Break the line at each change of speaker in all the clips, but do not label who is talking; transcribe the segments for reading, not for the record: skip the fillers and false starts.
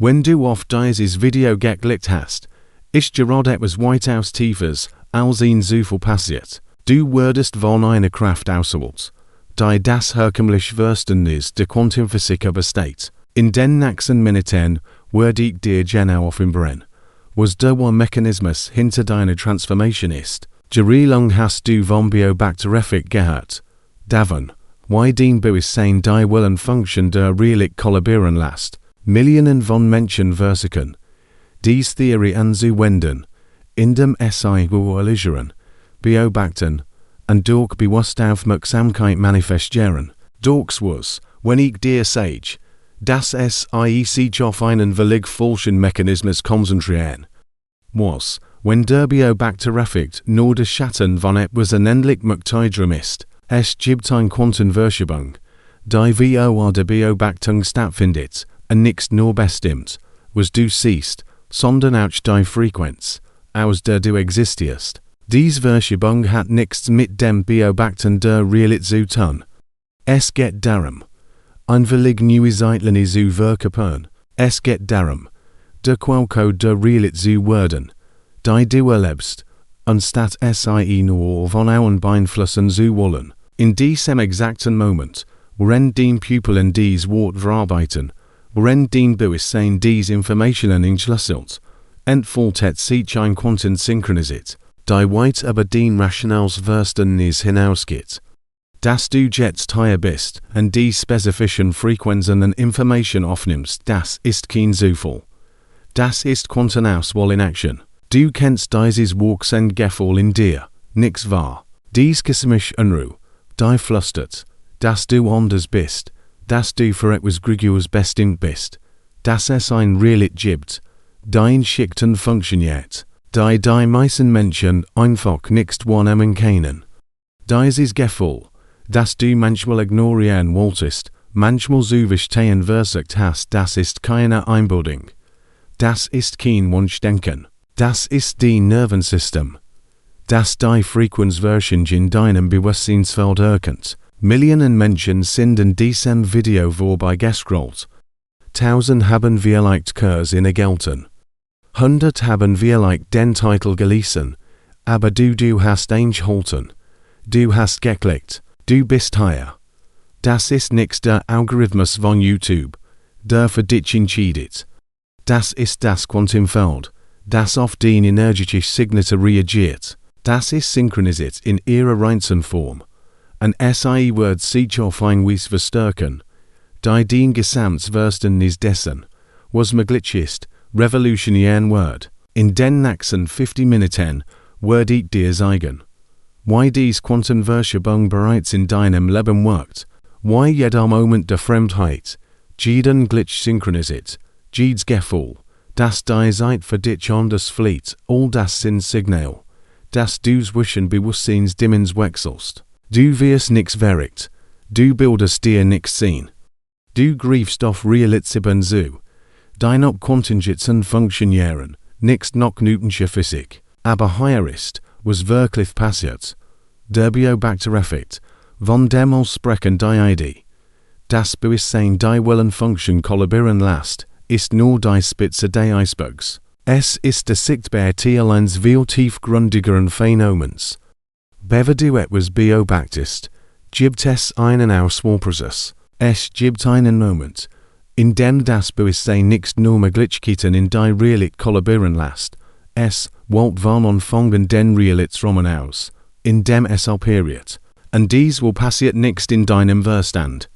Wenn du auf dieses Video geklickt hast, ist gerade etwas weitaus Tiefes als in Zufall passiert. Du wurdest von einer Kraft ausgewählt, die das herkömmliche Verständnis der Quantenphysik übersteht. In den nächsten Minuten werde ich dir genau offenbaren, was der Mechanismus hinter deiner Transformation ist. Wie lang hast du vom Beobachtereffekt gehört? Davon, wie dein Bewusstsein die Willen Function der Realität kollabieren lässt. Millionen von Menschen versuchen, dies Theorie anzuwenden, indem sie beobachten, beobachten und durch Bewusstaufmerksamkeit manifestieren. Doch was, wenn ich dir sage, dass es sich auf einen völlig falschen Mechanismus konzentrieren muss, wenn der Beobachtereffekt nur der Schatten von etwas unendlich Machteigerem ist. Es gibt eine Quantenverschiebung, die via der Beobachtung stattfindet, und nicht nur bestimmt, was du siehst, sondern auch die Frequenz, aus der du existierst. Diese Verschiebung hat nichts mit dem Beobachten der Realität zu tun. Es geht darum, ein völlig neues Zeitlinie zu verkörpern. Es geht darum, der Quellcode der Realität zu werden, die du erlebst, anstatt sie nur von außen beeinflussen zu wollen. In diesem exakten Moment, wenn dein Pupillen dies Wort verarbeiten, wenn dein Bewusstsein diese Informationen entschlüsselt, entfaltet sich ein Quantensynchronisität, die weit über dein rationales Verständnis hinausgeht. Dass du jetzt hier bist und die spezifischen Frequenzen und Informationen aufnimmst, das ist kein Zufall. Das ist Quantenauswahl in Action. Du kennst dieses Wuchs und Gefühl in dir, nichts wahr. Dies Gemisch Unruhe, die flüstert, dass du anders bist, dass du für etwas Gregorius bestimmt bist, dass es ein Realität gibt, die schickt und funktioniert, die meisten Menschen einfach nicht wahrnehmen können. Dieses Gefühl, das du manchmal ignorieren wolltest, manchmal zu verstehen versucht hast, das ist keine Einbildung. Das ist kein Wunschdenken. Das ist dein Nervensystem, das die Frequenzversion in deinem Bewusstseinsfeld erkennt. Millionen Menschen sind in diesem Video vorbeigescrollt. 1000 haben vielleicht Kurs innegehalten. 100 haben vielleicht den Titel gelesen, aber du hast eingehalten. Du hast geklickt. Du bist hier. Das ist nicht der Algorithmus von YouTube, der für dich entscheidet. Das ist das Quantenfeld, das auf dein energetisches Signatur reagiert. Das ist Synchronisität in ihrer reinsten Form. Und sie wird sich auf ein Weise verstärken, die dein Gesamtverständnis dessen, was möglich ist, revolutionieren wird. In den nächsten 50 Minuten werde ich dir zeigen, wie dies Quantenverschiebung bereits in deinem Leben wirkt, wie jeder Moment der Fremdheit, jeden Glitch Synchronisität, jedes Gefühl, dass die Zeit für dich anders flieht, all das sind Signal, dass du zwischen Bewusstseinsdimmens wechselst. Du wirst nichts verrückt, du bildest dir nichts sehen. Du greifst auf Realitäten zu, die noch Quantenschätzen funktionieren, nicht noch Newtonsche Physik. Aber hier ist, was wirklich passiert. Der Beobachtereffekt, von dem aus sprechen die Idee. Das Bewusstsein die Willenfunktion kollabieren lässt, ist nur die Spitze des Eisbergs. Es ist der sichtbare Teil eines viel tiefgründigeren Phänomens. Wenn du etwas beobachtest, gibt es einen Auswahlprozess. Es gibt einen Moment, in dem das Bewusstsein nicht nur Möglichkeiten in die Realität kollabieren lässt. Es wählt von Anfang an den Realitätsrahmen aus, in dem es operiert. Und dies will passiert nicht in deinem Verstand.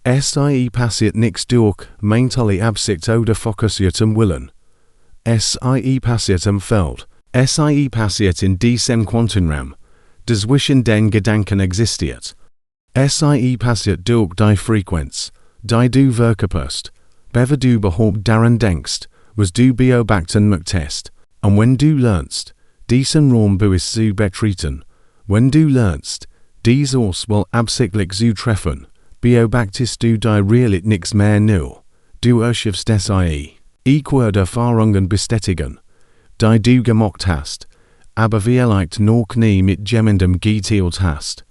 Es passiert nicht durch mentale Absicht oder fokussiertem Willen. Es passiert im Feld. Es passiert in diesem Quantenraum, das zwischen den Gedanken existiert. Es passiert durch die Frequenz, die du verkörperst, wenn du überhaupt daran denkst, was du beobachten möchtest. Und wenn du lernst, diesen Raum bewusst zu betreten, wenn du lernst, dies Auswahl absichtlich zu treffen, beobachtest du die Realität nichts mehr nur. Du erschaffst es. Ich werde Erfahrungen bestätigen, die du gemacht hast, aber vielleicht noch nie mit jemandem geteilt hast.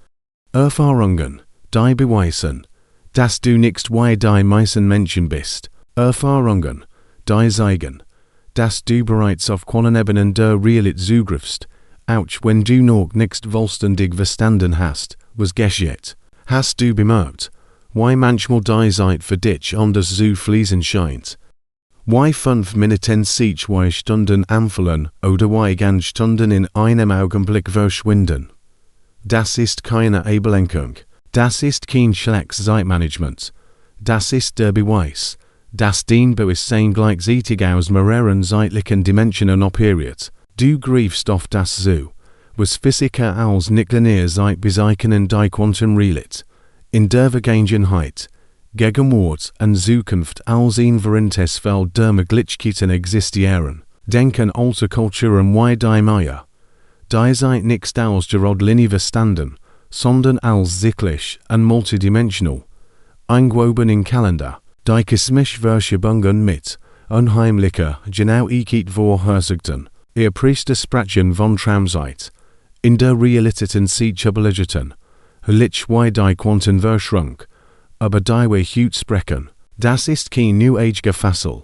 Erfahrungen, die beweisen, dass du nicht wie die meisten Menschen bist. Erfahrungen, die Zeigen. Das du bereits auf Quanteneebenen der Realität zugriffst, auch wenn du noch nicht vollständig verstanden hast, was geschieht. Hast du bemerkt, why manchmal die Zeit für dich anders zu fließen scheint? Why 5 Minuten sich 2 Stunden anfühlen oder why ganz Stunden in einem Augenblick verschwinden? Das ist keine Ablenkung, das ist kein schlechtes Zeitmanagement, das ist der Beweis, dass dein Bewusstsein gleichzeitig aus mehreren zeitlichen Dimensionen operiert. Du greifst auf das zu, was Physiker als nicht linear Zeit bezeichnen die Quantenrealität, in der Vergangenheit, Gegenwart und Zukunft als ein vereintes Feld der Möglichkeiten existieren. Denken alte Kulturen wie die Maya. Die seid nicht als gerade linear verstanden, sondern als cyclisch und multidimensional. Eingewoben in Kalender, die kosmisch Verschiebungen mit unheimlicher Genauigkeit vorhersagten. Ihr Priestersprachen von Traumzeit, in der Realitäten sich überlegten, lich wie die Quantenverschwörung, aber die wir heute sprechen, das ist kein New Age Gefassel.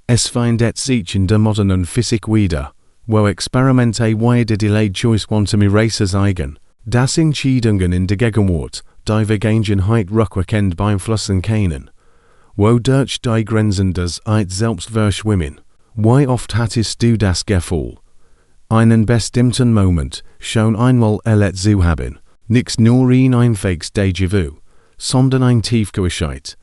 Es findet sich in der modernen Physik wieder, wo Experimente wie der Delayed Choice Quantum Eraser zeigen, dass Entscheidungen in der Gegenwart die Vergangenheit rückwirkend beeinflussen können, wo durch die Grenzen des Eit selbst verschwimmen. Wie oft hattest du das Gefühl, einen bestimmten Moment schon einmal erlebt zu haben, nicht nur ein einfaches Déjà-vu, sondern ein Tiefgewissheit,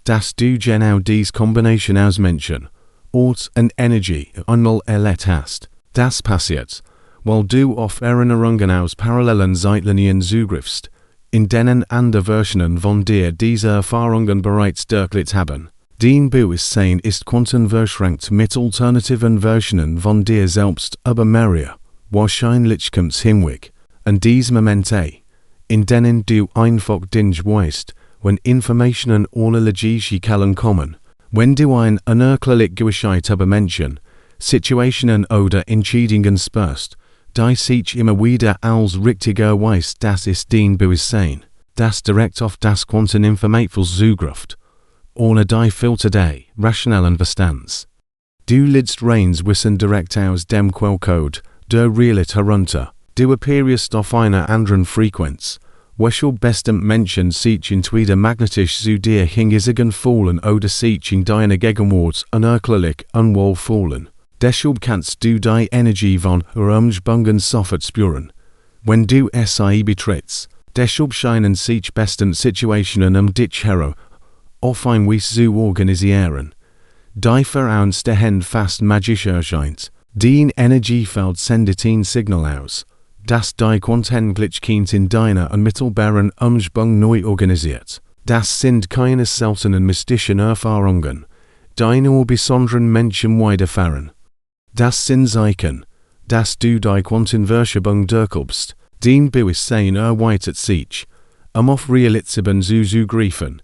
dass du genau diese Kombination aus Menschen, Ort und Energie einmal erlebt hast. Das passiert, weil du auf Erinnerungen aus parallelen Zeitlinien zugriffst, in denen andere Versionen von dir diese Erfahrungen bereits durchlebt haben. Dein Bewusstsein ist quantenverschränkt mit alternativen Versionen von dir selbst, aber mehrere, wahrscheinlich kommt's hinweg, und diese Momente, in denen du einfach nicht weißt, wenn Informationen ohne logische Quellen kommen, wenn du ein unerklärlich Gewissheit über Menschen, Situationen oder Entscheidungen spürst, die sich immer wieder als richtiger weißt, das ist dein Bewusstsein, das direkt auf das Quanteninformativ zugreift, ohne die Filter des rationalen Verstands. Du lädst reins Wissen direkt aus dem Quellcode der Realität herunter. Du appearst auf einer anderen Frequenz, welche bestimmt Menschen sich entweder magnetisch zu dir hingezogen fühlen oder sich in deiner Gegenwart unerklärlich unwohl fühlen. Deshalb kannst du die Energie von Umschwungen sofort spüren, wenn du sie betrittst. Deshalb scheinen sich bestimmt Situationen dich herum auf ein Weise zu organisieren, die für uns der Hand fast magisch erscheint. Dein Energiefeld sendet ein Signal aus, das die Quantengleichheit in deiner unmittelbaren Umschwung neu organisiert. Das sind keine seltenen mystischen Erfahrungen, die nur besonderen Menschen widerfahren. Das sind Zeichen, dass du die Quantenverschiebung durchkommst. Dein Bewusstsein erweitert sich, auf Realitäten zugreifen,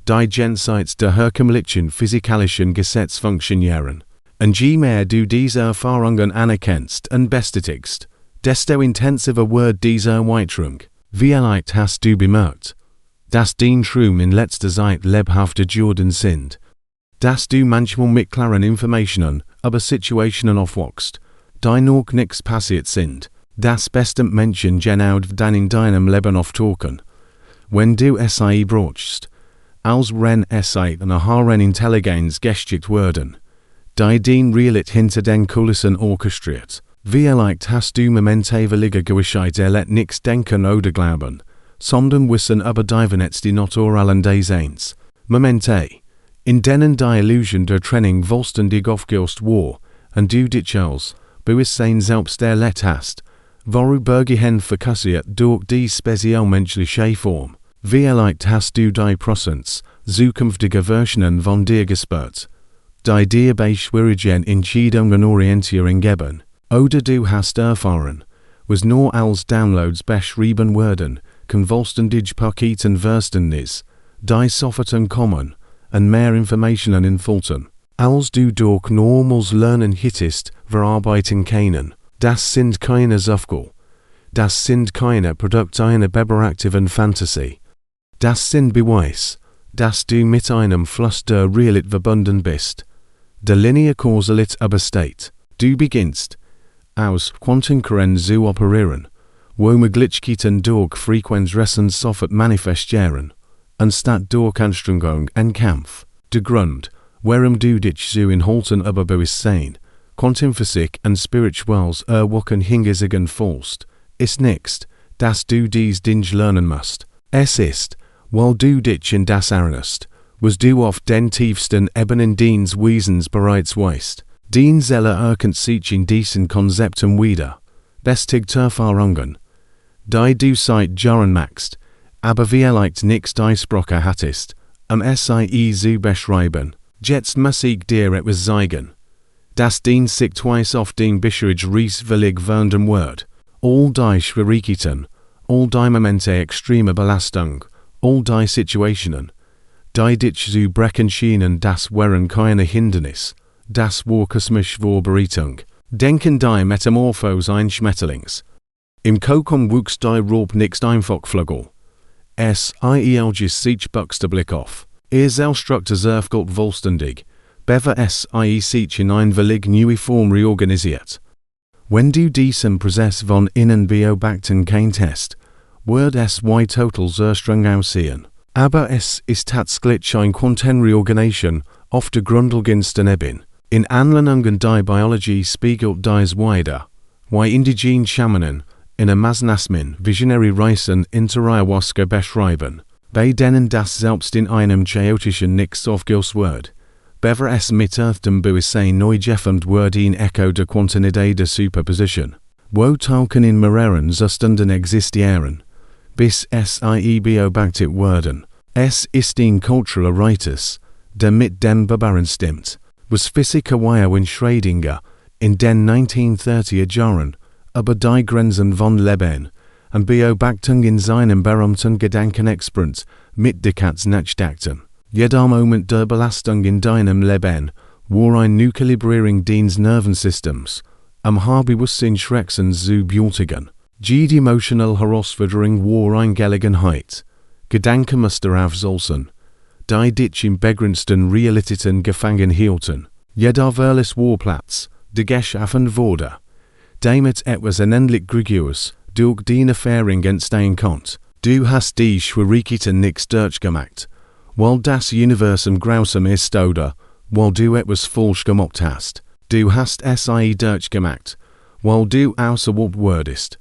die jenseits der herkömmlichen physikalischen Gesetz funktionieren. Und je mehr du diese Erfahrungen anerkennst und bestätigst, desto intensiver wird diese Erweiterung. Vielleicht hast du bemerkt, dass dein Traum in letzter Zeit lebhafter geworden sind, dass du manchmal mit klaren Informationen über Situationen aufwachst, die noch nichts passiert sind. Das bestimmt Menschen genau dann in deinem Leben auftauchen, wenn du sie brauchst, als wenn sie eine hohe Intelligenz geschickt werden, die den Realität hinter den Kulissen orchestriert. Vielleicht hast du momentane Gewissheit erlebt nichts denken oder glauben, sondern Wissen über die naturalen Daseins. Momente, in denen die Illusion der Trennung vollständig aufgelöst war, und du dich als Bewusstsein selbst erlebt hast, vorübergehend fokussiert durch die spezialmenschliche Form. Vielleicht hast du die Prozents zukünftige Versionen von dir gespürt, die dir bei schwierigen Entscheidungen Orientierung geben, oder du hast erfahren, was nur als Downloads beschrieben werden, kann vollständig Paketen Verständnis, die sofort kommen, und mehr Informationen entfalten, als du durch normales Lernen hittest, verarbeiten können. Das sind keine Zufall. Das sind keine Produkte einer beobachtereffektiven Fantasie. Das sind Beweis, dass du mit einem Fluss der Realität verbunden bist. Der linear Kausalit übersteht. Du beginnst, aus Quantenkern zu operieren, wo Möglichkeiten durch Frequenzressen sofort manifestieren, anstatt durch Anstrengung und Kampf. Der Grund, warum du dich so inhalten über Bewusstsein, Quantenphysik und Spirituals erwochen hingesigen fühlst, ist nicht, dass du dies Dinge lernen musst. Es ist, weil du dich in das erinnerst, was du auf den tiefsten Ebenen deines Wesens bereits weißt. Dein Seele erkennt sich in diesen Konzepten wieder, bestigt Erfahrungen, die du seit Jahren machst, aber vielleicht nicht Eisbrocher hattest, sie zu beschreiben. Jetzt muss ich dir etwas sagen. Das dient sich twice auf den Beschreibung reiswillig werden Wort. All die Schwierigkeiten, all die Momente extremer Belastung, all die Situationen, die dich zu brechen schienen, das waren keine Hindernis, das war kosmische Vorbereitung. Denken die Metamorphose ein Schmetterlings. Im Kokon wuchs die Rob nicht einfach Flügel. Es elges sich Buxterblick auf. Selbststructure zerfgult vollständig, bever sich in ein völlig neue Form reorganisiert. Wenn du diesem Prozess von innen beobachten kannst, wird es wie total zerstrang aussehen. Aber es ist tatsächlich eine Quantenreorganisation auf der grundlegendsten Ebene. In Anlehnung die Biologie spiegelt dies wider, wie indigene Schamanen in Masnasmin Visionary Reisen inter Ayahuasca beschreiben, bei denen das selbst in einem chaotischen nichts aufgelöst wird, bever es mit dem Bewusstsein neu geformt wird in Echo der Quantenidee der Superposition, wo Tauchen in mehreren Zuständen existieren, bis es beobachtet werden. Es ist ein kultureller Ritus, der mit dem Barbaren stimmt, was Physiker in Schrödinger in den 1930er Jahren über die Grenzen von Leben und Beobachtung in seinem berühmten Gedankenexperiment mit Descartes nachdachten. Jeder Moment der Belastung in deinem Leben war eine Neukalibrierung deines Nervensystems, Bewusstsein Schrecken zu bewältigen. Jede emotionale Herausforderung war eine Gelegenheit, Gedankenmuster aufzulösen, die dich im begrenzten Realitäten gefangen hielten. Jeder Verles war Platz, der geschaffen wurde, damit etwas unendlich Gregorious durch deine Erfahrung entstehen konnte. Du hast die Schwierigkeiten nicht durchgemacht, weil das Universum grausam ist oder weil du etwas falsch gemacht hast. Du hast es durchgemacht, weil du außerhalb wurdest,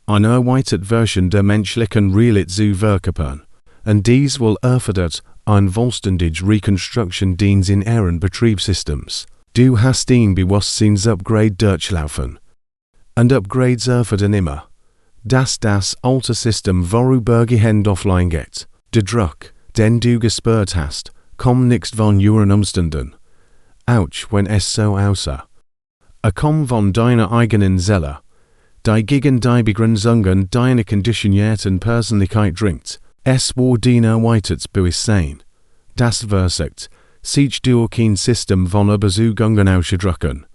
eine erweiterte Version der menschlichen Realität zu verkörpern. Und dies will erfordert ein vollständige Reconstruction deines inneren Betriebssystems. Du hast den Bewusstseinsupgrade durchlaufen. Und Upgrades erfordern immer, dass das alte System vorübergehend offline geht. Der Druck, den du gespürt hast, kommt nicht von euren Umständen. Auch wenn es so aussah. Kommt von deiner eigenen Seele, die gegen die Begrenzungen deiner konditionierten Persönlichkeit dringt. Es war dein erweitertes Bewusstsein, das versagt, sich durch ein System von Überzeugungen auszudrücken,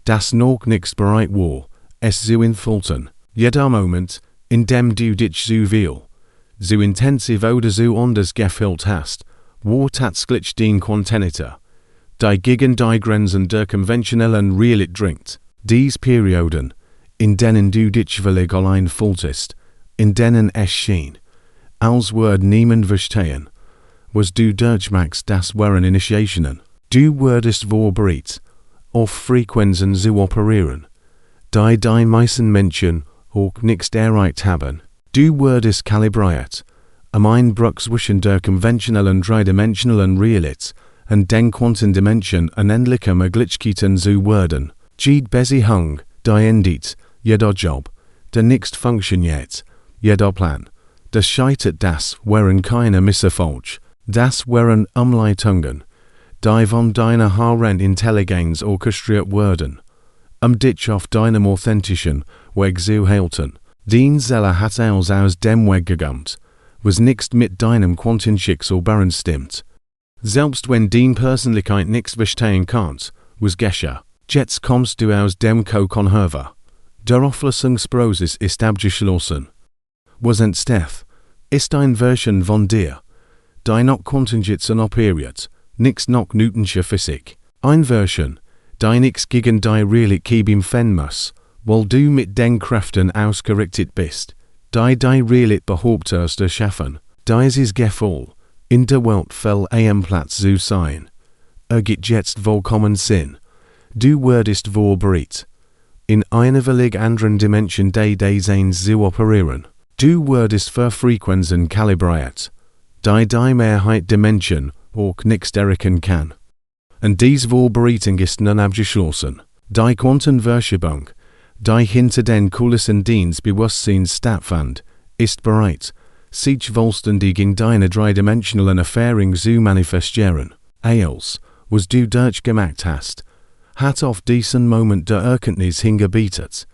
das noch nicht bereit war, es zu entfalten. Jeder Moment, in dem du dich so viel, so intensiv oder so anders gefühlt hast, war tatsächlich dein Quanteniter, die gegen die Grenzen der konventionellen Realität dringt. Dies Perioden, in denen du dich völlig allein fühltest, in denen es schien, als würde niemand verstehen, was du durchmachst, das waren Initiationen. Du wurdest vorbereitet, auf Frequenzen zu operieren, die meisten Menschen auch nicht erreicht haben. Du wurdest kalibriert, Einbruch zwischen der konventionellen dreidimensionalen Realität und den Quantendimension unendlicher Möglichkeiten zu werden. Jede Beziehung, die endet, jeder Job, der nicht funktioniert, jeder Plan, das scheitert, das waren keine Misserfolge, das waren Umleitungen, die von deiner hohen Intelligenz orchestriert wurden, dich auf deinem authentischen Weg zu halten. Dein Seele hat aus dem Weg gegangen, was nicht mit deinem Quantenschicksal übereinstimmt. Selbst wenn deine Persönlichkeit nichts verstehen kann, was geschah. Jetzt kommst du aus dem Kokon hervor. Der Auflösungsprozess ist abgeschlossen. Was entsteht, ist eine Version von dir, die noch Quantenschützen operiert, nichts noch Newtonsche Physik. Einversion, die nix gegen die Realität im Fen muss, weil du mit den Kräften ausgerichtet bist, die Realität behauptest erschaffen, dieses Gefühl, in der Welt voll am Platz zu sein. Gibt jetzt vollkommen Sinn. Du würdest wohl bereit, in einer völlig anderen Dimension des Daseins zu operieren. Du würdest für Frequenzen kalibriert, die Mehrheit Dimension auch nicht erreichen kann. Und dies Wohlbereitung ist nun abgeschlossen. Die Quantenverschiebung, die hinter den Kulissen des Bewusstseins stattfand, ist bereit, sich vollständig in deine dreidimensionalen Erfahrung zu manifestieren. Als, was du durchgemacht hast, hat auf diesen Moment der Erkenntnis hingebietet,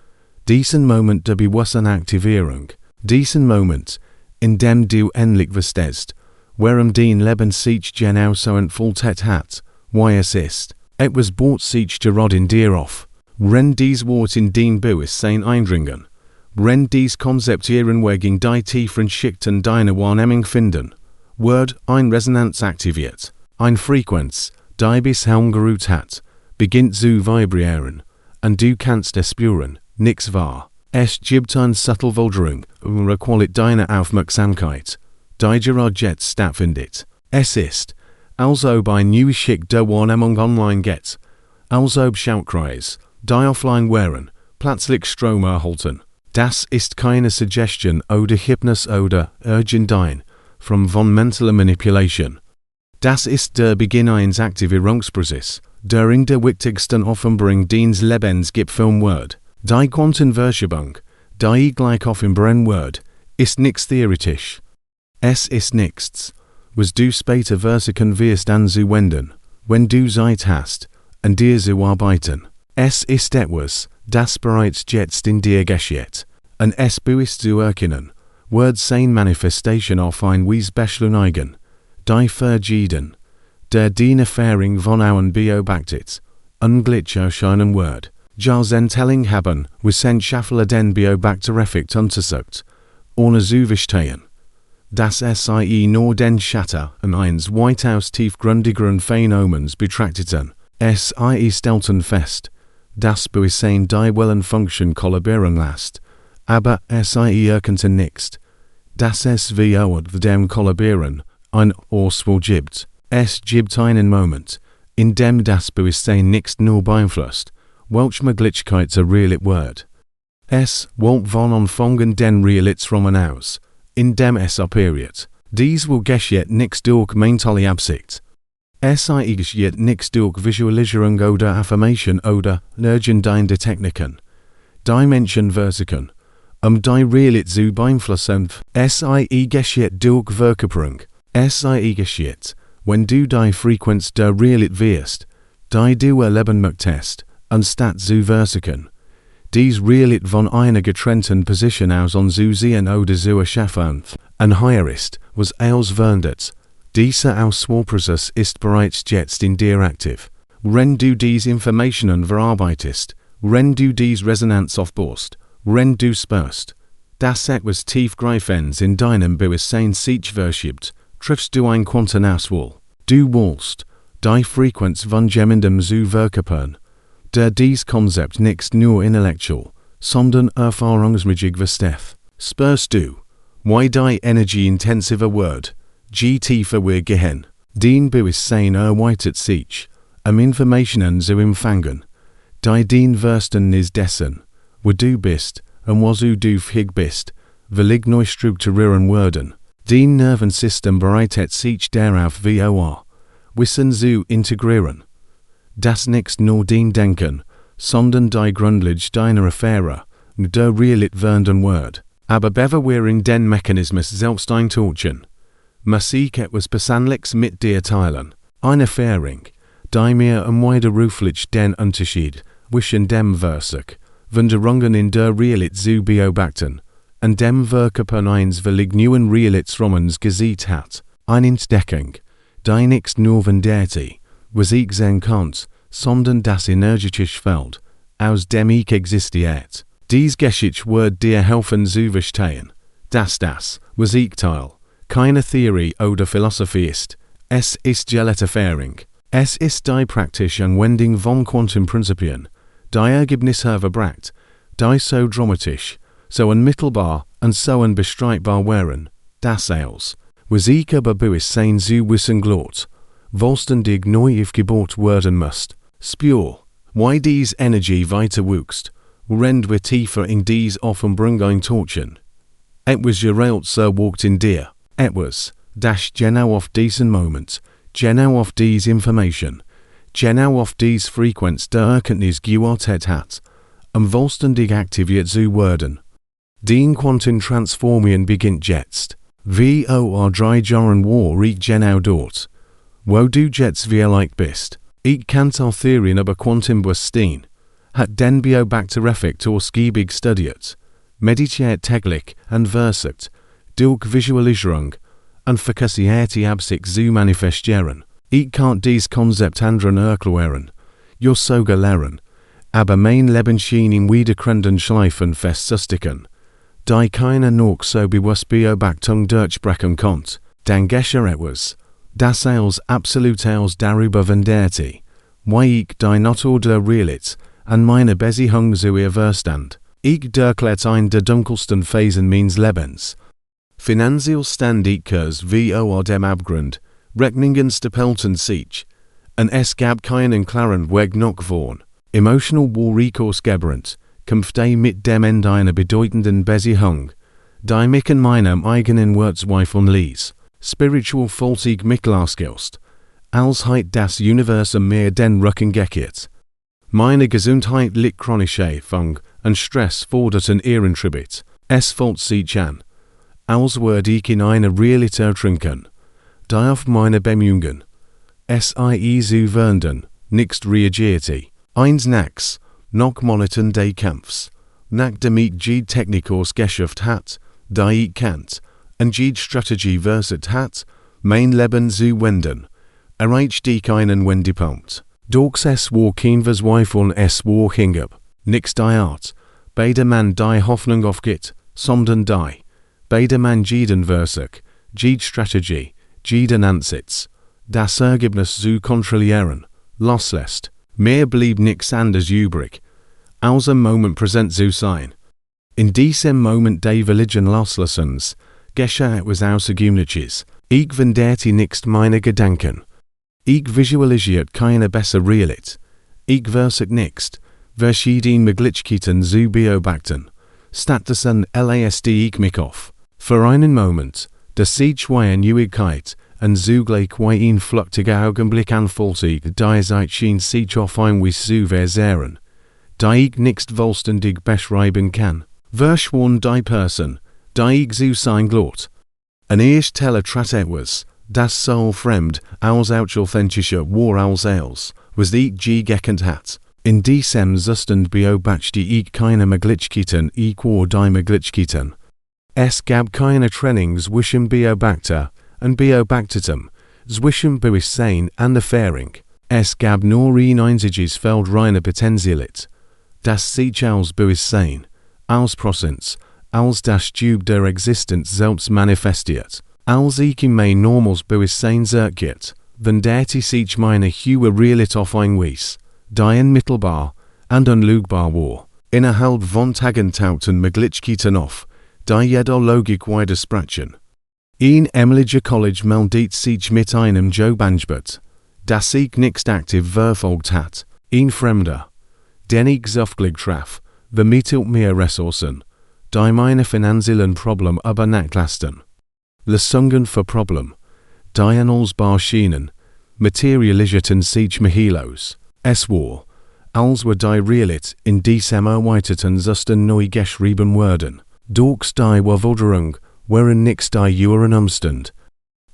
diesen Moment der Bewusstseinaktivierung, diesen Moment, in dem du endlich verstehst, warum dein Leben sich genau so entfaltet hat, wie es ist. Etwas baut sich gerade in dir auf. Wenn dies Wort in dein Bewusstsein eindringen, wenn dies Konzeptieren wegen die tieferen Schichten deiner Wahrnehmung finden, wird ein Resonanz aktiviert, ein Frequenz, die bisher geruht hat, beginnt zu vibrieren, und du kannst es spüren, nix wahr. Es gibt eine subtle Veränderung über Qualität deiner Aufmerksamkeit, die gerade jetzt stattfindet. Es ist, als ob ein neues Schick der Wahrnehmung online geht, als ob Schautkreis, die offline wären, plötzlich Strom erhalten. Das ist keine Suggestion oder Hypnos oder Urgendein von mentaler Manipulation. Das ist der Beginn eines Aktivierungsprozesses, der in der wichtigsten Offenbarung des Lebens gipfeln wird. Die Quantenverschiebung, die gleich offenbaren wird, ist nichts theoretisch. Es ist nichts, was du später versichern wirst anzuwenden, wenn du Zeit hast, an dir zu arbeiten. Es ist etwas, das bereits jetzt in dir geschieht, und es bewusst zu erkennen, wird sein Manifestation auf ein Weise beschleunigen, die vergehen, der die Erfahrung von euren Beobachtet, ungleich erscheinen wird. Als Enthüllen haben Wissenschaftler den Beobachtereffekt untersucht, ohne zu verstehen, dass sie nur den Schatten eines weitaus tiefgründigeren Phänomens betrachteten. Sie stellten fest, dass Bewusstsein die Willenfunktion kollabieren lässt, aber sie erkannten nicht, dass es wie auch dem Kollabieren ein Auswahl gibt. Es gibt einen Moment, in dem das Bewusstsein nicht nur beeinflusst, welche Möglichkeit der Realität wird. Es wird von Anfang den Realitätsrahmen aus, in dem es operiert. Dies will geschieht nicht durch mentale Absicht. Es geschieht nicht durch Visualisierung oder Affirmation oder irgendeine Techniken. Die Menschen versuchen, die Realität zu beeinflussen. Es geschieht durch Verkörperung. Es geschieht, wenn du die Frequenz der Realität wirst, die du erleben möchtest, anstatt zu versuchen, dies Realität von einer getrennten Position aus anzusehen oder zu erschaffen. Ein Higher ist, was auswendet. Dieser Auswahlprozess ist bereits jetzt in dir aktiv. Wenn du diese Informationen verarbeitest, wenn du diese Resonanz aufbaust, wenn du spürst, dass etwas tiefgreifendes in deinem Bewusstsein sich verschiebt, triffst du ein Quantenauswahl. Du willst die Frequenz von jemandem zu verkörpern, der dies Konzept nicht nur intellektuell, sondern erfahrungsmäßig versteht. Spürst du, wie die Energie intensiver wird, je tiefer wir gehen. Dein Bewusstsein erweitert sich, Informationen zu empfangen, die den Verständnis dessen, wo du bist und was du fähig bist, völlig neu strukturieren werden. Dein Nervensystem bereitet sich darauf vor, Wissen zu integrieren. Das nicht nur dein Denken, sondern die Grundlage deiner Affäre, der Realität werden wird. Aber bevor wir in den Mechanismus selbst eintauchen, muss ich etwas Persönliches mit dir teilen. Eine Erfahrung, die mir widerruflich den Unterschied zwischen dem Versuch, Wanderungen in der Realität zu beobachten, und dem Verkörpern eines völlig neuen Realitätsrahmens gesehen hat. Eine Entdeckung, die nicht nur von der, was ich sehen kann, sondern das energetische Feld, aus dem ich existiert. Dies Geschichte wird dir helfen zu verstehen, dass das, was ich teile, keine Theorie oder Philosophie ist. Es ist Erfahrung. Es ist die praktische Anwendung von Quantenprinzipien, die Ergebnis hervorbracht, die so dramatisch, so unmittelbar und so unbestreitbar wären, dass als, was ich über Bewusstsein zu wissen glaubt, vollständig neu aufgebaut werden muss, spür, why dies Energie weiter wuchst, rend wir tiefer in dies Offenbarung eintauchen. Etwas geralt so walkt in dir, etwas, das genau auf diesen Moment, genau auf dies Information, genau auf dies Frequenz der Erkenntnis gewartet hat, vollständig aktiviert zu werden. Den Quantentransformieren beginnt jetzt. Vor 3 Jahren war ich genau dort. Wo du jetzt vielleicht bist. Ich kannte Theorien über Quantenbewusstsein, hat den Beobachtereffekt ausgiebig studiert, meditiert täglich und versucht, durch Visualisierung und fokussierte Absicht zu manifestieren. Ich kann dies Konzept anderen erklären, ja sogar lehren, aber mein Leben schien in wiederkehrenden Schleifen festzustecken, die keiner noch so bewusst Beobachtung durchbrechen konnte. Dann geschah etwas, das als absolut als darüber wunderte, why ich die Natur der Realität an meine Beziehung zu ihr verstand. Ich durchlebt ein der dunkelsten Phasen meines Lebens. Finanziell stand ich kurz vor dem Abgrund, Rechnungen stapelten sich, und es gab keinen klaren Weg nach vorn. Emotional war ich ausgebrannt, kämpfte mit dem Ende einer bedeutenden Beziehung, die mich in meinem eigenen Wort zweifeln ließ. Spiritual falsig mich losgelöst, als heit das Universum mir den Rücken gekehrt. Meine Gesundheit litt chronische Fang und Stress forderten ihren Tribut. Es fällt sich an, als würde ich in eine Realität trinken, die auf meine Bemühungen, sie zu werden, nicht reagierte. Eins nachts, nach Monaten des Kampfs, nachdem ich die Technik ausgeschöpft hat, die ich kannt, und die Strategie versucht hat, mein Leben zu wenden, erreichte ich einen Wendepunkt. Doch es war kein Verzweifeln, es war Hingabe, nix die Art, beide man die Hoffnung aufgeht, sondern die, beide man jeden Versuch, die Strategie, jeden Ansatz, das Ergebnis zu kontrollieren, loslässt. Mir blieb nix anders übrig, als im Moment präsent zu sein. In diesem Moment der Religion loslassens, geschah etwas Außergewöhnliches. Ich wendete nicht meine Gedanken. Ich visualisiert keine bessere Realität. Ich versucht nicht, verschiedene Möglichkeiten zu beobachten. Stattdessen last ich mich auf. Für einen Moment, das sieht schwer Neuigkeit, und zugleich ein flüchtiger Augenblick anfällt, die Zeit schien sich auf ein Weise zu verzehren, die ich nicht vollständig beschreiben kann. Verschwand die Person, die ich zu sein glaubt. Ein erst trat etwas, das so fremd, als authentischer war als, was ich je gekannt hat. In diesem Zustand beobachte ich keine Möglichkeiten, ich war die Möglichkeiten. Es gab keine Trennung zwischen Beobachter und Beobachtertem, zwischen Bewusstsein und Erfahrung. Es gab nur ein einziges Feld reiner Potentialität, das sich als Bewusstsein, als Prozess, als das Tube der Existenz selbst manifestiert. Als ich in mein normales Bewusstsein zurückgeht, wendete sich meine hohe Realität auf ein Weise, die unmittelbar und unlügbar war. Innerhalb von Tagen tauchten Möglichkeiten auf, die jeder Logik widersprachen. Ein ähnlicher College meldet sich mit einem Jobangebot, das ich nicht aktiv verfolgt hat. Ein Fremder, den ich zufällig traf, vermittelt mir Ressourcen, die meine finanziellen Probleme übernachlasten. Lösungen für Probleme, die unlösbar schienen, materialisierten sich Mihilos. Es war, als wir die Realität in diesem erweiterten Zustand neu geschrieben werden. Doch die Verwunderung waren nicht die Juren Umstand.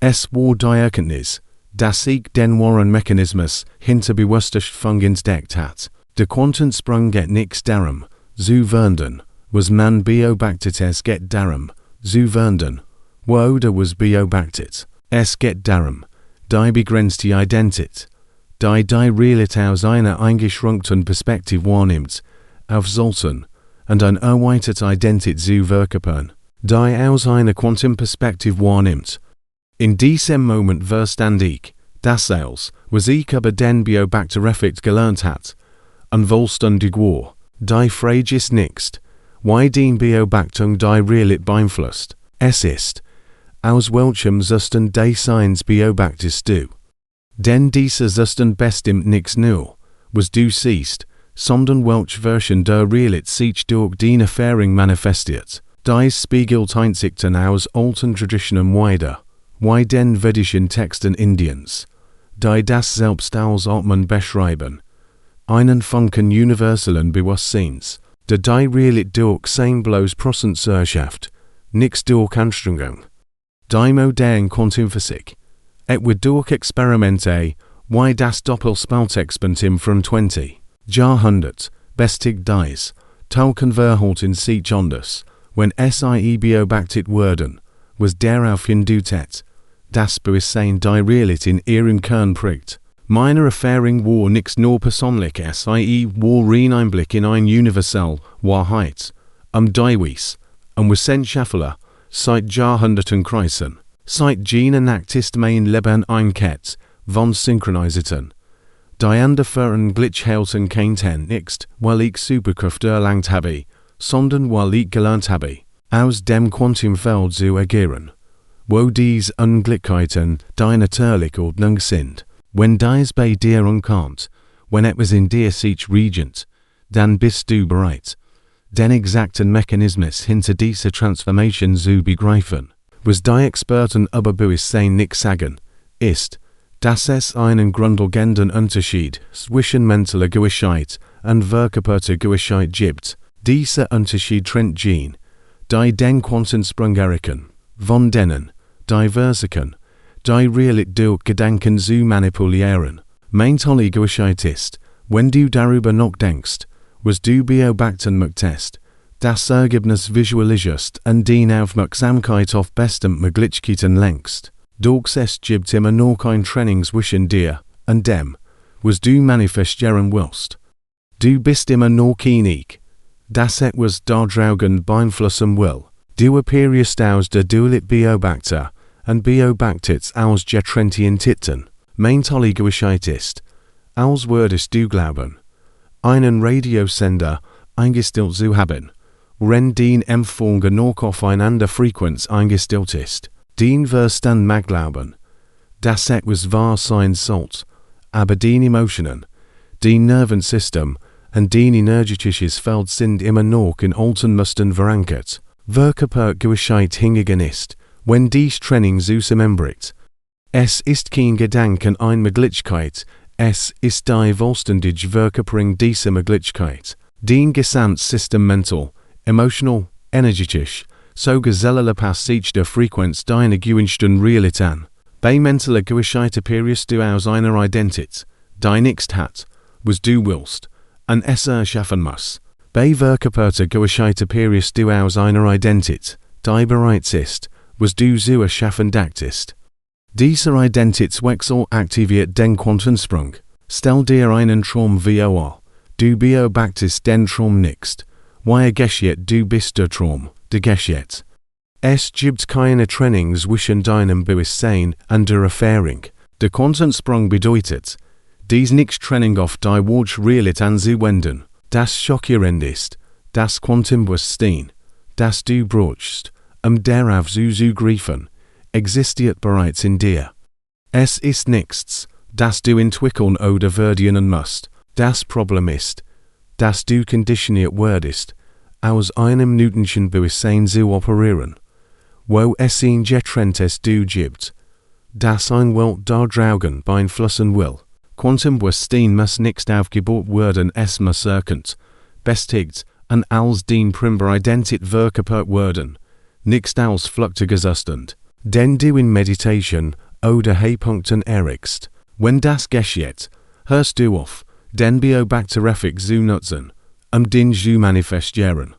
Es war die Erkenntnis, dass ich den wahren Mechanismus hinter Bewusstsein entdeckt hat. Der Quantensprung geht nicht darum, zu werden, was man beobachtet, es geht darum, zu werden, oder was beobachtet. Es geht darum, die begrenzte Identität, die Realität aus einer eingeschränkten Perspektive wahrnimmt, auf sollten, und eine erweiterte Identität zu verkörpern, die aus einer Quantenperspektive wahrnimmt. In diesem Moment verstand ich, Das alles, was ich über den Beobachtereffekt gelernt hat, und vollständig war, die Frage ist nicht, wie die Beobachtung die Realität beeinflusst. Es ist, aus welchem Zustand des Seins beobachtest du. Denn dieser Zustand bestimmt nichts nur, was du siehst, sondern welche Version der Realität sich durch die Erfahrung manifestiert. Dies spiegelt Einsichten aus alten Traditionen wider, wie den vedischen Texten Indiens, die das Selbst als Atmen beschreiben, einen Funken universellen Bewusstseins, der die Realität durch sein bloß Prozent erschafft, nichts durch Anstrengung. Die moderne Quantenphysik, etwa durch Experimente, wie das Doppelspaltexperiment von 20 Jahrhundert, bestigt dies, tauchen verhalten sich anders, wenn sie beobachtet werden, was darauf hindutet, das Bewusstsein die Realität in ihren Kern prägt. Meine Erfahrung war nichts nur persönlich, sie war ein Einblick in eine universelle Wahrheit, die weiss, wissenschaftler, seit Jahrhunderten kreisen, seit jene Nacht ist mein Leben ein Kette von Synchronisiten, die anderen Glitchhalten kein nichts, weil ich Superkräfte erlangt habe, sondern weil ich gelernt habe, aus dem Quantenfeld zu agieren, wo dies Ungleichheiten die natürliche Ordnung sind. Wenn dies bei dir ankommt, wenn etwas in dir sich regent, dann bist du bereit, den exakten Mechanismus hinter dieser Transformation zu begreifen. Was die Experten über Bewusstsein nicht sagen, ist, dass es einen grundlegenden Unterschied zwischen mentaler Gewissheit und verkörperter Gewissheit gibt. Dieser Unterschied trennt jene, die den Quantensprung erreichen, von denen, die versuchen, die Realität durch Gedanken zu manipulieren. Mentale Gewissheit ist, wenn du darüber nachdenkst, was du beobachten möchtest, das Ergebnis visualisierst und die Aufmerksamkeit auf bestimmte Möglichkeiten lenkst. Doch es gibt immer noch ein Trennung zwischen dir und dem, was du manifestieren willst. Du bist immer noch einig, dass etwas darüber beeinflussen will. Du appearst aus der Dualität Beobachter und beobachtet aus getrennten Entiteiten. Mentale Gewissheit ist, als würdest du glauben, einen Radiosender eingestellt zu haben, wenn die Empfänger noch auf eine andere Frequenz eingestellt ist. Den wirst dann mag glauben, dass etwas wahr sein sollte, aber die Emotionen, die Nervensystem und die energetisches Feld sind immer noch in alten Mustern verankert. Verkörpergewissheit hingegen ist, wenn dies Trennung zusammenbricht. Es ist kein Gedanken eine Möglichkeit, es ist die vollständige Verkörperung dieser Möglichkeit. Den Gesamtsystem mental, emotional, energetisch, so gesellige Passage der Frequenz deiner gewünschten Realität an. Bei mentaler Gewissheit appearst du aus einer Identität, die nichts hat, was du willst, und es erschaffen muss. Bei verkörperter Gewissheit appearst du aus einer Identität, die bereits ist, was du zu erschaffen dachtest. Dieser Identitätswechsel aktiviert den Quantensprung. Stell dir einen Traum vor, du beobachtest den Traum nicht. Wie geschieht du bist der Traum, der geschieht. Es gibt keine Trennung zwischen deinem Bewusstsein und der Erfahrung. Der Quantensprung bedeutet, dies nicht Trennung auf die Wort Realität anzuwenden. Das schockierend ist, das Quantenbewusstsein, das du brauchst, darauf zuzugreifen, existiert bereits in dir. Es ist nichts, das du entwickeln oder verdienen musst. Das Problem ist, dass du konditioniert wurdest, aus einem Newtonschen Bewusstsein zu operieren, wo es ein getrenntes Du gibt, das ein Welt darüber beeinflussen will. Quantenbewusstsein muss nicht aufgebaut werden, es muss erkannt, bestigt und als den primäre Identität verkörpert werden, nicht als flüchtiger Zustand, den du in Meditation oder Höhepunkten erreichst. Wenn das geschieht, hörst du auf, den Beobachtereffekt zu nutzen, den zu manifestieren.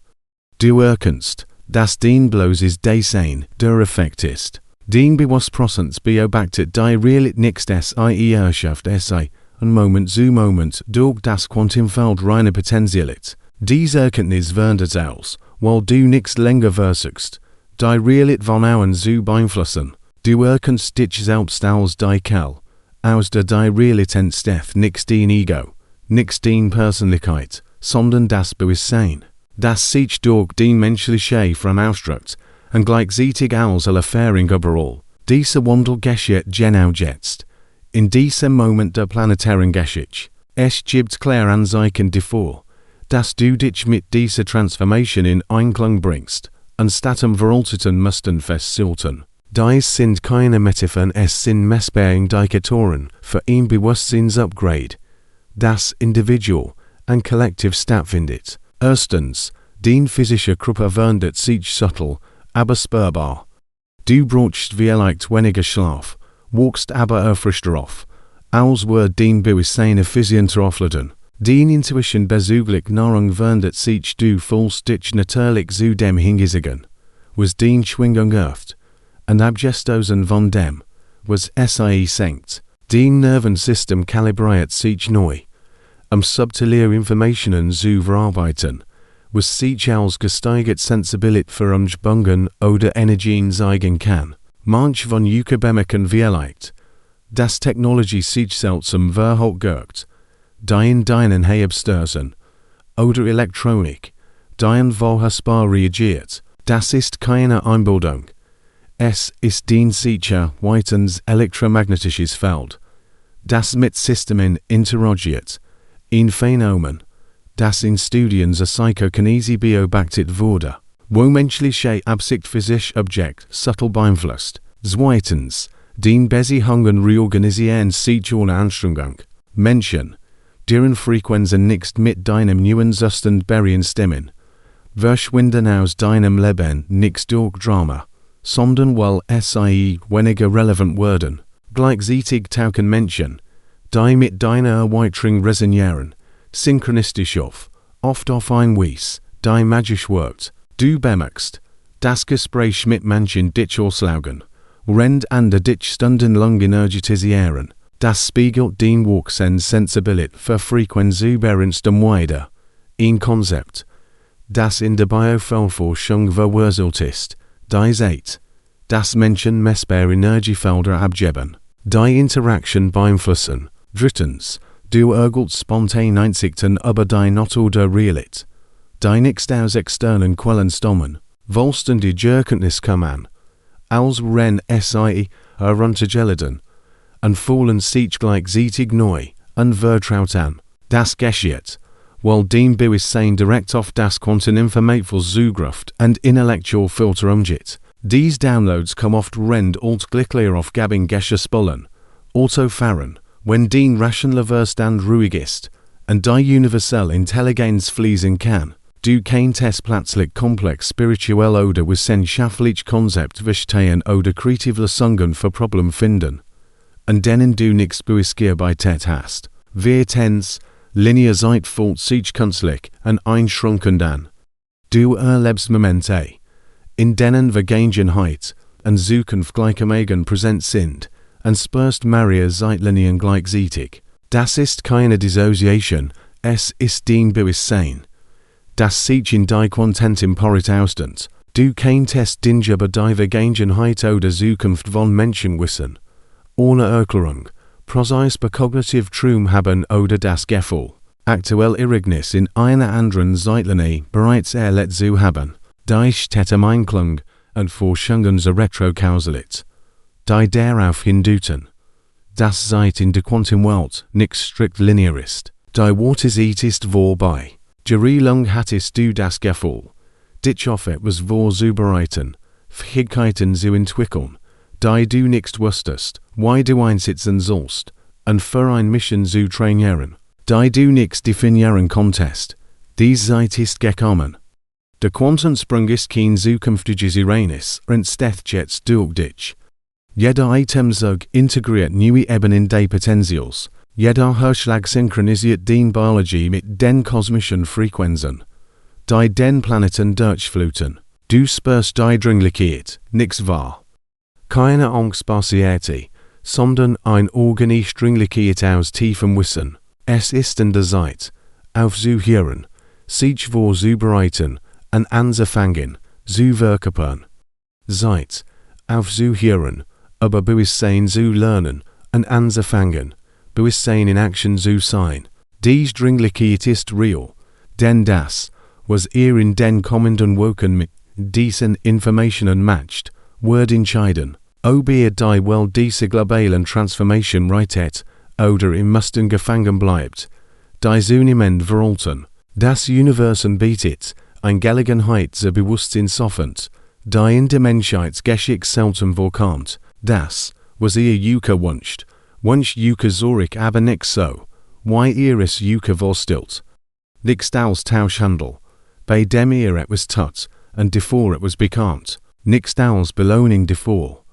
Du erkennst, dass den bloßes Dasein der Effekt ist. Den Bewusstprozent beobachtet die Realität nicht sie erschafft sie, Moment zu Moment durch das Quantenfeld reine Potentialität. Diese Erkenntnis wandert aus, weil du nichts länger versuchst, die Realität von außen zu beeinflussen. Du erkennst dich selbst als die Quelle, aus der die Realitätsdeath nix den Ego, nix den Persönlichkeit, sondern das Bewusstsein. Das sich durch den menschliche vom Ausdruckt, und gleichzeitig als alle Erfahrung überall. Dieser Wandel geschieht genau jetzt. In diesem Moment der planetaren Geschichte. Es gibt klare Anzeichen davor, dass du dich mit dieser Transformation in Einklang bringst, anstatt am Veralteten Mustern festzuhalten. Dies sind keine Metaphern, es sind messbare Indikatoren für ein Bewusstseinsupgrade, das individual und kollektiv stattfindet. Erstens, die physische Gruppe wandelt sich subtil, aber spürbar. Du brauchst vielleicht weniger Schlaf, walkst aber erfrischter auf, als würde den Bewusstsein effizienter aufladen. Die Intuition bezüglich Nahrung wandelt sich du fühlst dich natürlich zu dem hingezogen, was den Schwingung öffnet, und abgestoßen von dem, was sie senkt. Den Nervensystem kalibriert sich neu, subtiler Informationen zu verarbeiten, was sich als gesteigert Sensibilität für Umgebungen oder Energien zeigen kann. Manch von bemerken vielleicht, dass Technologie sich seltsam verhalten, die in deinen Heabstößen, oder Elektronik, die unvorhersehbar reagiert. Das ist keine Einbildung. Es ist ein sicher weitens elektromagnetisches Feld, das mit Systemen interagiert, ein Phänomen, das in Studien zur Psychokinesie beobachtet wurde, wo menschliche Absicht für sich Objekt subtil beeinflusst. Zweitens, den Beziehungen reorganisieren sich ohne Anstrengung. Menschen, deren Frequenzen nicht mit deinem neuen Zustand übereinstimmen, verschwinden aus deinem Leben nicht durch Drama, sondern weil sie weniger relevant werden. Gleichzeitig tauchen Menschen, die mit deiner Erweiterung resonieren, synchronistisch auf, oft auf ein Weise, die magisch wirkt. Du bemerkst, das Gespräch mit Menschen dich auslaugen, rennt andere dich stundenlang energetisieren. Das spiegelt den Wuchs und Sensibilität für Frequenzüberenstem wider. Ein Konzept, das in der Biofeldforschung verwurzelt ist, die sagt, dass Menschen messbare Energiefelder abgeben, die Interaktion beeinflussen. Drittens, du ergelt spontan Einsichten über die Natur der Realität, die nicht aus externen Quellen stammen, wollsten die Erkenntnis kommen, als wenn sie heruntergeladen, und fühlen sich gleichzeitig neu und vertraut an. Das geschieht, weil dem Bewusstsein direkt auf das Quanteninformativ zugreift und intellektuell Filter umgeht. These Downloads kommen oft rend altglücklicher auf Gabbing gesprochen, autofahren, wenn den rationaler Verstand ruhig ist, und die universelle Intelligenz fließen kann. Du kannst plötzlich komplex spirituell oder wissenschaftlich Konzept verstehen oder kreative Lösungen für Problem finden, und denen du nichts Bewusstheit hast. Viertens, linear Zeit fühlt sich künstlich und einschränkend an. Du erlebst Momente, in denen Vergangenheit und Zukunft gleichermaßen präsent sind, und spürst mehrere Zeitlinien gleichzeitig. Das ist keine Dissociation, es ist den Bewusstsein, das sich in die Quantentemporit ausdehnt. Du kannst Dinge über die Vergangenheit oder Zukunft von Menschen wissen, ohne Erklärung, präzise kognitiv Traum haben oder das Gefühl, aktuell Ereignis in einer anderen Zeitlinie bereits erlebt zu haben. Die steht im Einklang und Forschungen zur Retrokausalität, die darauf hindeuten, dass Zeit in der Quantenwelt nicht strikt linear ist. Die Worte ist vorbei. Jahrelang hattest du das Gefühl, dich auf etwas vorzubereiten, Fähigkeiten zu entwickeln, die du nicht wusstest, wie du einsetzen sollst, und für eine Mission zu trainieren, die du nicht definieren konntest. Die Zeit ist gekommen. Der Quantensprung ist kein zukünftiges Ereignis, und steht jetzt durch dich. Jeder Atemzug integriert neue Ebenen der Potentials. Jeder Herzschlag synchronisiert den Biologie mit den kosmischen Frequenzen, die den Planeten durchfluten. Du spürst die Dringlichkeit, nichts wahr. Keine Angst passierte, sondern ein organische Dringlichkeit aus tiefem Wissen. Es ist in der Zeit, aufzuhören, sich vorzubereiten und anzufangen, zu verkörpern. Zeit, aufzuhören, über Bewusstsein zu lernen und anzufangen, Bewusstsein in Action zu sein. Dies Dringlichkeit ist real, denn das, was in den kommenden Wochen mit diesen Informationen matcht, wird entscheiden, ob die Welt diese globalen Transformation reitet, oder im Musten gefangen bleibt. Die zunehmend veralten. Das Universum bietet eine Gelegenheit zu Bewusstsein soffend, die in der Menschheitsgeschichte selten vorkommt. Das, was Juke wünscht Juke Zurich aber nicht so, es Juke vorstellt. Nichts als Tauschhandel, bei dem etwas tut, und davor etwas bekommt, nichts als Belohnung davor.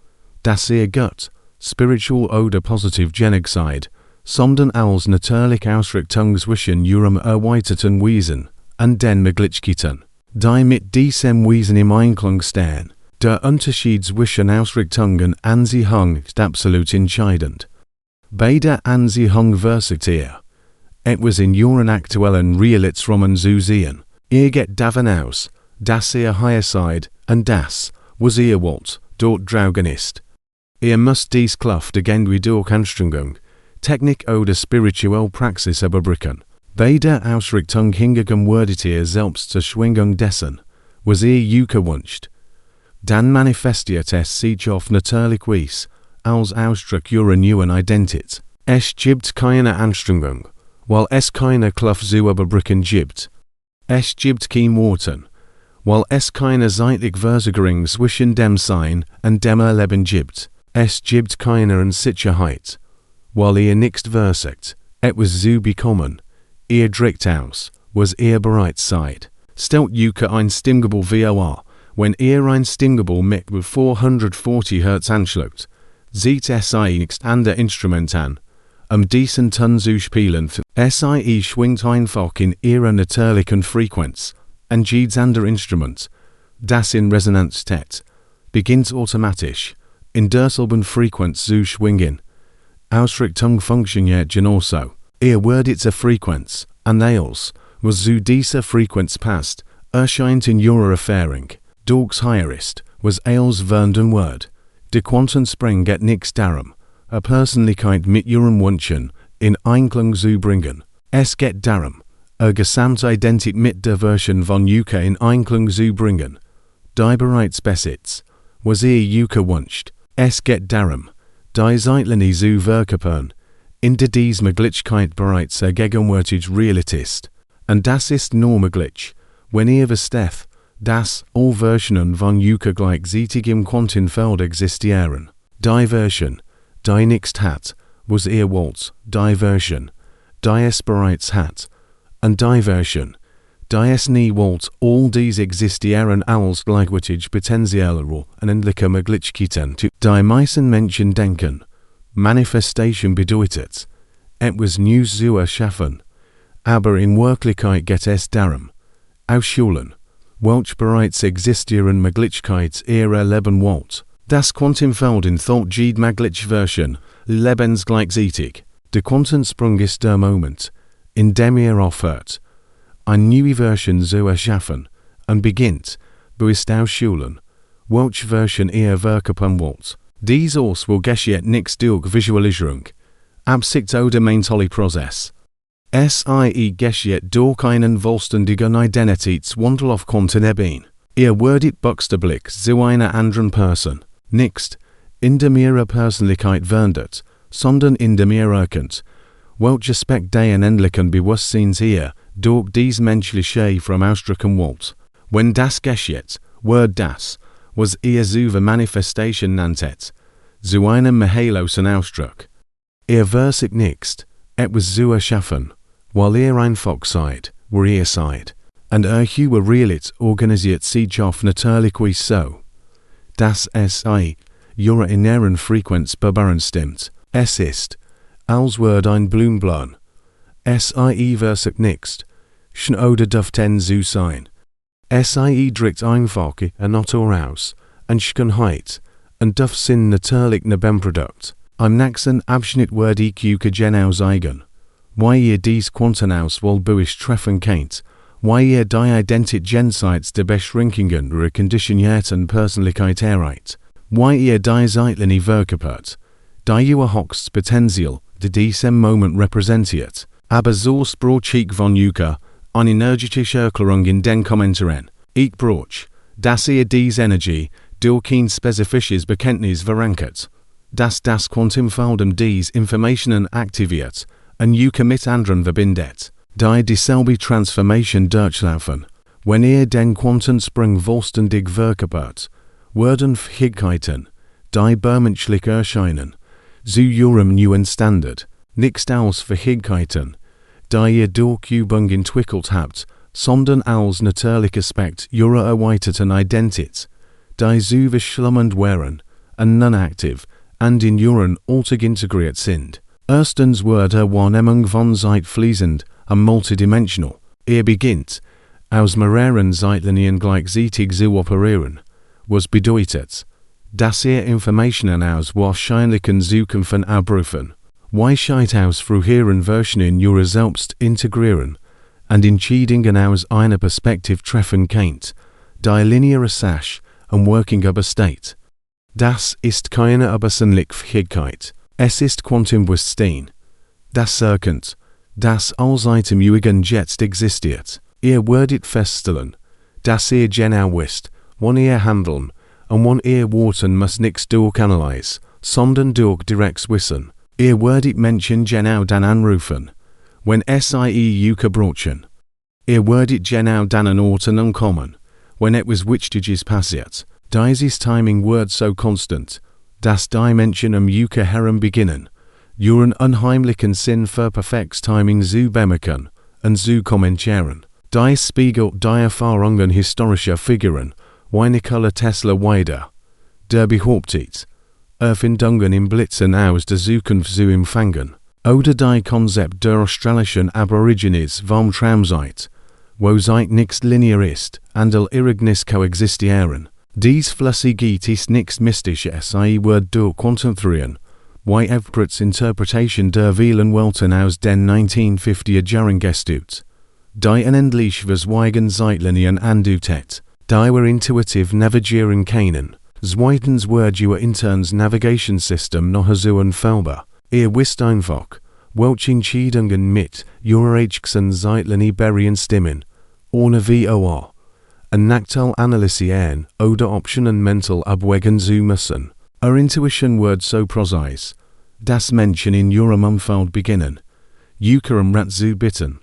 Das Gut, spiritual oder positiv Genocide, sondern als natürlich Ausrichtung zwischen ihrem erweiterten Wesen und den Möglichkeiten, die mit diesem Wesen im Einklang stehen. Der Unterschied zwischen Ausrichtung und Anziehung ist absolut entscheidend. Bei der Anziehung versucht etwas in ihren aktuellen Realitätsrahmen zu sehen. Geht davon aus, dass higher seid und das, was wollt, dort draugen ist. Müsst dies Kluft irgendwie durch Anstrengung, Technik oder spirituelle Praxis überbrücken. Bei der Ausrichtung hingegen werdet selbst zur Schwingung dessen, was Juke wünscht. Dann manifestiert es sich auf natürlich Weise, als Ausdruck ihrer neuen Identität. Es gibt keine Anstrengung, weil es keine Kluft zu überbrücken gibt. Es gibt kein Worten, weil es keine zeitliche Versägerung zwischen dem Sein und dem Erleben gibt. Es gibt keine Unsicherheit, weil nicht versucht, etwas zu bekommen. Drückt aus, was bereit seid. Stellt Juke ein Stimmgebel vor, wenn ein Stimmgebel mit 440 Hertz anschlägt, sieht es nicht andere Instrument an, diesen Ton zu spielen. SIE schwingt einfach in ihrer natürlichen Frequenz, und jedes andere Instrument, das in Resonanz steht, beginnt automatisch, in derselben Frequenz zu schwingen. Ausrichtung funktioniert genauso. Werdet zur Frequenz, und alles, was zu dieser Frequenz passt, erscheint in ihrer Erfahrung. Durchs higher ist, was als werden wird. Der Quantensprung geht nichts darum, Persönlichkeit mit ihrem Wünschen in Einklang zu bringen. Es geht darum, Gesamtidentität mit der Version von Juke in Einklang zu bringen, die bereits besitzt, was Juke wünscht. Es geht darum, die Zeitlinie zu verkörpern, in der dies Möglichkeit bereits gegenwärtig Realität ist. Und das ist nur möglich, wenn versteht, dass all Versionen von Juke gleichzeitig im Quantenfeld existieren. Die Version, die nichts hat, was wollt, die Version, die es bereits hat, und die Version, die es nie wollt, all dies existieren als gleichwertig potentielle und endliche Möglichkeiten. Die meisten Menschen denken, Manifestation bedeutet, etwas Neues zu erschaffen, aber in Wirklichkeit geht es darum, ausschulen, welch bereits existieren Möglichkeit erleben wollt. Das Quantenfeld in Thought jede mögliche Version, lebensgleichzeitig. Der Quantensprung ist der Moment, in dem aufhört, eine neue Version zu erschaffen, und beginnt, bewusst ausschulen, welch Version verkörpern wollt. Dies alles will geschieht nichts durch Visualisierung, Absicht oder mentale Prozess. SIE geschieht durch einen vollständigen Identitätswandel auf Quantenebene. Werdet buchstäblich zu einer anderen Person, nicht in der ihrer Persönlichkeit wandert, sondern in dem erkennt, welche Aspekt den endlichen Bewusstseins durch dies menschliche vom Ausdrücken wollt. Wenn das geschieht, wird das, was zu Manifestation nanntet, zu einem mehrheitlichen Ausdruck. Versucht nicht, etwas zu erschaffen, weil einfach seid, wo seid, und eure Realität organisiert sich auf natürliche Weise so, dass es ihrer inneren Frequenz übereinstimmt. Es ist, als würde ein Blumenblühen. SIE versucht nichts, schon oder dürften zu sein. SIE drückt einfach Natur aus, und Schönheit, und darf sind natürlich Nebenprodukt. Im nächsten Abschnitt werde ich genau zeigen, wie dies Quanten aus wohl bewusst treffen könnt, wie die Identität jenseits der Beschränkungen ihrer konditionierten Persönlichkeit erreicht, wie die Zeitlinie verkörpert, die Uhr höchst Potenzial, de diesem Moment repräsentiert. Aber so sprach ich von Euker, eine energetische Erklärung in den Kommentaren. Ich brauch, dass diese Energie durch ein spezifisches Bekenntnis verankert, dass das Quantenfeld diese Informationen aktiviert und Euker mit anderen verbindet, die dieselbe Transformation durchlaufen. Wenn den Quantensprung vollständig verkörpert, werden Fähigkeiten, die bermenschlich erscheinen, zu ihrem neuen Standard, nicht als Fähigkeiten, die ihr durch Übung entwickelt habt, sondern als natürlicher Aspekt ihrer erweiterten Identität, die so verschlummend wären, und non-aktiv, und in ihren Alltag integriert sind. Erstens wird Wahrnehmung von Zeit fließend und multidimensional. Beginnt, aus mehreren Zeitlinien gleichzeitig zu operieren, was bedeutet, dass Informationen aus wahrscheinlichen Zukunften abrufen, Weisheit aus früheren Versionen ihrer selbst integrieren und Entscheidungen aus einer Perspektive treffen könnt, die lineare Sache und Working besteht. Das ist keine übersinnliche Fähigkeit, es ist Quantenbewusstsein. Das erkennt, dass allseits im jetzt existiert. Ihr werdet feststellen, dass ihr genau wisst, wann ihr handeln und wann ihr Worten muss nichts durchanalyse, sondern durch direktes Wissen. Ihr werdet Menschen genau dann anrufen, wenn sie Euker brauchen. Ihr werdet genau dann an Orten ankommen, wenn etwas Wichtiges passiert. Dieses Timing wird so konstant, dass die Menschen Euker herum beginnen, ihren unheimlichen Sinn für perfektes Timing zu bemerken und zu kommentieren. Dies spiegelt die Erfahrungen historischer Figuren, wie Nikola Tesla wider, der behauptet, Erfindungen im Blitzen aus der Zukunft zu empfangen, oder die Konzept der australischen Aborigines vom Traumzeit, wo Zeit nicht linear ist, und Irrignis koexistieren. Dies Flüssigkeit ist nichts Mystisches, wird durch Quantentheorien, wie Everett's Interpretation der vielen Welten aus den 1950er Jahren gestützt, die unendlich verschwiegen Zeitlinien andutet, die wir intuitiv navigieren können. Zweitens wird ihr internes Navigationssystem noch so unfehlbar. Ihr wisst einfach, welche Entscheidungen mit ihrer eigenen Zeitlinie stimmen, ohne VOR, und Nachteil analysieren oder Optionen mental abwägen zu müssen. Intuition wird so präzise, dass Menschen in ihrem Umfeld beginnen, Euker Rat zu bitten,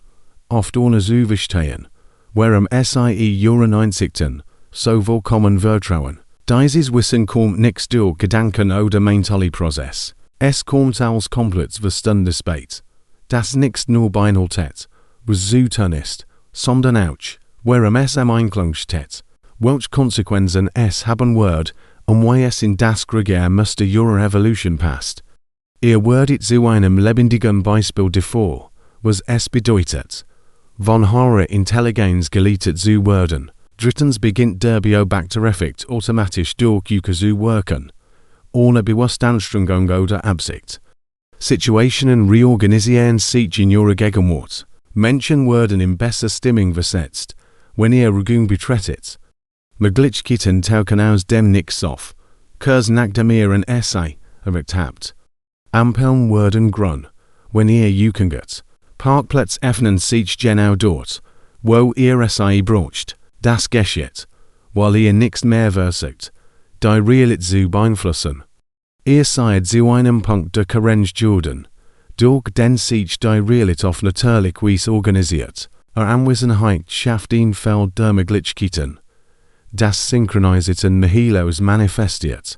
oft ohne zu verstehen, warum sie ihren Einsichten so vollkommen vertrauen. Dieses Wissen kommt nicht durch Gedanken oder mentale Prozess. Es kommt als komplettes Verstandesbeit, das nicht nur beinhaltet, was zu tun ist, sondern auch, warum es am Einklang steht, welche Konsequenzen es haben wird und wie es in das Gregärmuster ihrer Evolution passt. Ihr werdet zu einem lebendigen Beispiel davor, was es bedeutet, von hoher Intelligenz geleitet zu werden. Drittens beginnt der Beobachtereffekt automatisch durch Euker zu wirken, ohne bewusste Anstrengung oder Absicht. Situationen reorganisieren sich in ihrer Gegenwart. Menschen werden in bessere Stimmung versetzt, wenn ihr Regung betretet. Möglichkeiten tauchen aus dem Nichts auf, Kurs nachdem ihr ein Essay erweckt habt. Ampeln werden grün, wenn ihr jukenget. Parkplätze öffnen sich genau dort, wo ihr Essay braucht. Das geschieht, weil ihr nichts mehr versucht, die Realität zu beeinflussen. Ihr seid zu einem Punkt der Karenz Jordan, durch den sich die Realität auf natürlich Weise organisiert. Anwesenheit schafft ein Feld der Möglichkeiten, das synchronisierten Mihilos manifestiert.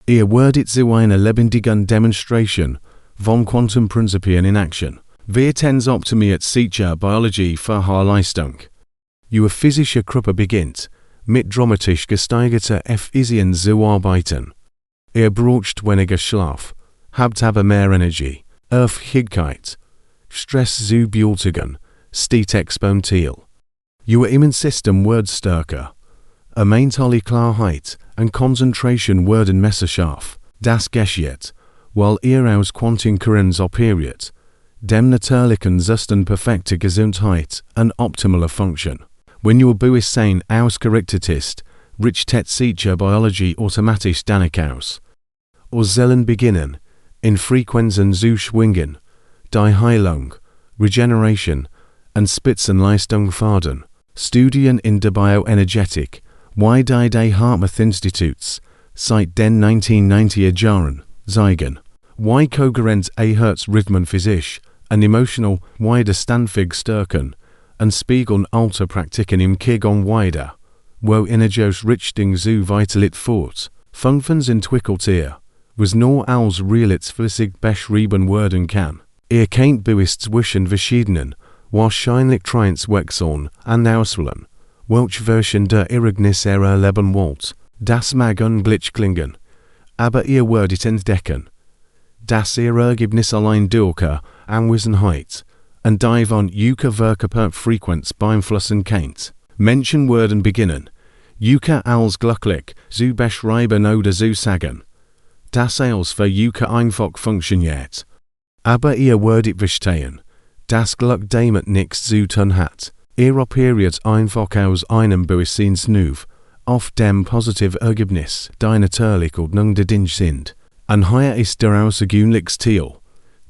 Ihr werdet zu einer lebendigen Demonstration von Quantenprinzipien in Action. Viertens optimiert sich Biologie für Leistung. Ihre physische Gruppe beginnt, mit dramatisch gesteigerter Effizienz zu arbeiten. Ihr braucht weniger Schlaf, habt aber mehr Energie, Fähigkeit, Stress zu bewältigen, steht exponentiell. Ihr Immunsystem wird stärker, mentale Klarheit und Konzentration werden messerscharf. Das geschieht, weil ihr aus Quantenkurrents operiert, dem natürlichen Zustand perfekter Gesundheit und optimaler Funktion. Wenn ihr Bewusstsein ausgerichtet ist, richtet sich Biologie automatisch danach aus. Aus Zellen beginnen, in Frequenzen zu schwingen, die Heilung, Regeneration, and Spitzenleistung faden, Studien in der Bioenergetik, wie die Hartmouth-Instituts, seit den 1990er Jahren, zeigen, wie Kohärenz Rhythmen physisch, and emotional, wie der Standfig stärken, and spiegeln alte Praktiken im Kigon wider, wo Energios Richtung zu Vitalit fort, Funkens entwickelt was nur als Realits flüssig beschrieben werden kann. Kennt bewusst zwischen verschiedenen, wahrscheinlich Trainswechseln an Auswählen, welche Version der Ergebnis leben wollt. Das mag ungleich klingen, aber werdet entdecken, dass Ergebnis allein durch Anwesenheit und die von Werke Frequenz beeinflussen könnt. Menschen werden beginnen, als glücklich zu beschreiben oder zu sagen, dass als für einfach funktioniert. Aber werdet verstehen, dass Glück damit nichts zu tun hat. Operiert einfach aus einem Bewusstseinsnuf auf dem positive Ergebnis, die natürlich Ordnung der Dinge sind. Und hier ist der außergewöhnliche Ziel.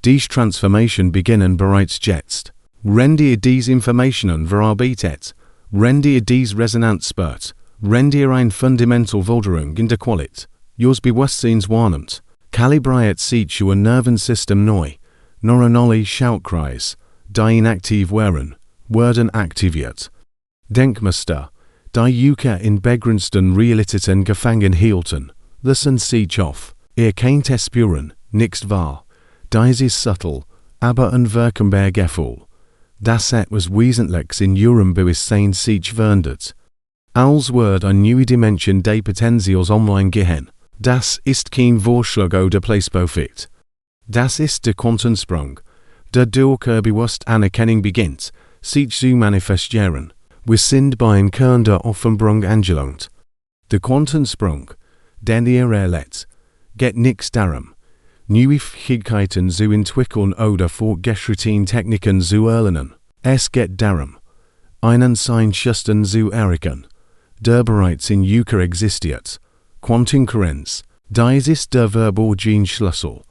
Diese Transformation beginnen bereits jetzt. Wenn ihr diese Informationen verarbeitet, wenn ihr diese Resonanz spürt, wenn ihr eine fundamentale Veränderung in der Qualität eures Bewusstseins wahrnimmt, kalibriert sich euer Nervensystem neu, neuronale Schaltkreise, die inaktiv werden aktiviert. Denkmuster, die in begrenzten Realitäten gefangen hielten, lassen sich auf. Könnt es spüren, nicht wahr? Dies ist subtil, aber unwirkbar Gefühl, dass etwas Wesentliches in eurem Bewusstsein sich verändert. Als wird eine neue Dimension des Potenzials online gehen. Das ist kein Vorschlag oder Placebo-Fit. Das ist der Quantensprung, der durch bewusste Anerkennung beginnt, sich zu manifestieren. Wir sind beim Kern der Offenbarung angelangt. Der Quantensprung, den ihr erlebt, geht nicht darum, neue Fähigkeiten zu entwickeln oder fortgeschrittene Techniken zu erlernen. Es geht darum, einen Scientisten zu erreichen, der bereits in euch existiert. Quantenkohärenz, dies ist der verborgene Schlüssel,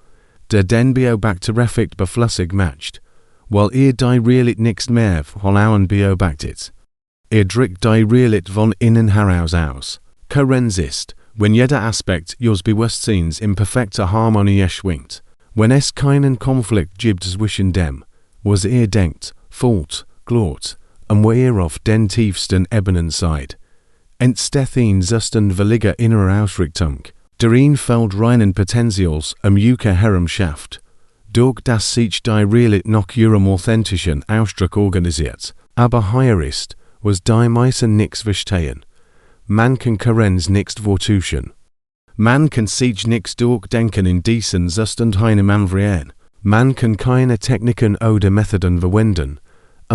der den Beobachtereffekt beflüssig macht, weil ihr die Realität nicht mehr von außen beobachtet. Drückt die Realität von innen heraus aus. Kohärenz ist, wenn jeder Aspekt eures Bewusstseins in perfekter Harmonie erschwingt, wenn es keinen Konflikt gibt zwischen dem, was ihr denkt, fühlt, glaubt, und wo ihr auf den tiefsten Ebenen seid. Entsteht ein völliger innerer Ausrichtung, der ein Feld reinen Potentials euch herum schafft, durch das sich die Realität nach ihrem authentischen Ausdruck organisiert, aber hier ist, was die meisten nichts verstehen. Man kann Kohärenz nicht vertuschen. Man kann sich nichts durchdenken in diesen Zustand manövrieren. Man kann keine Techniken oder Methoden verwenden,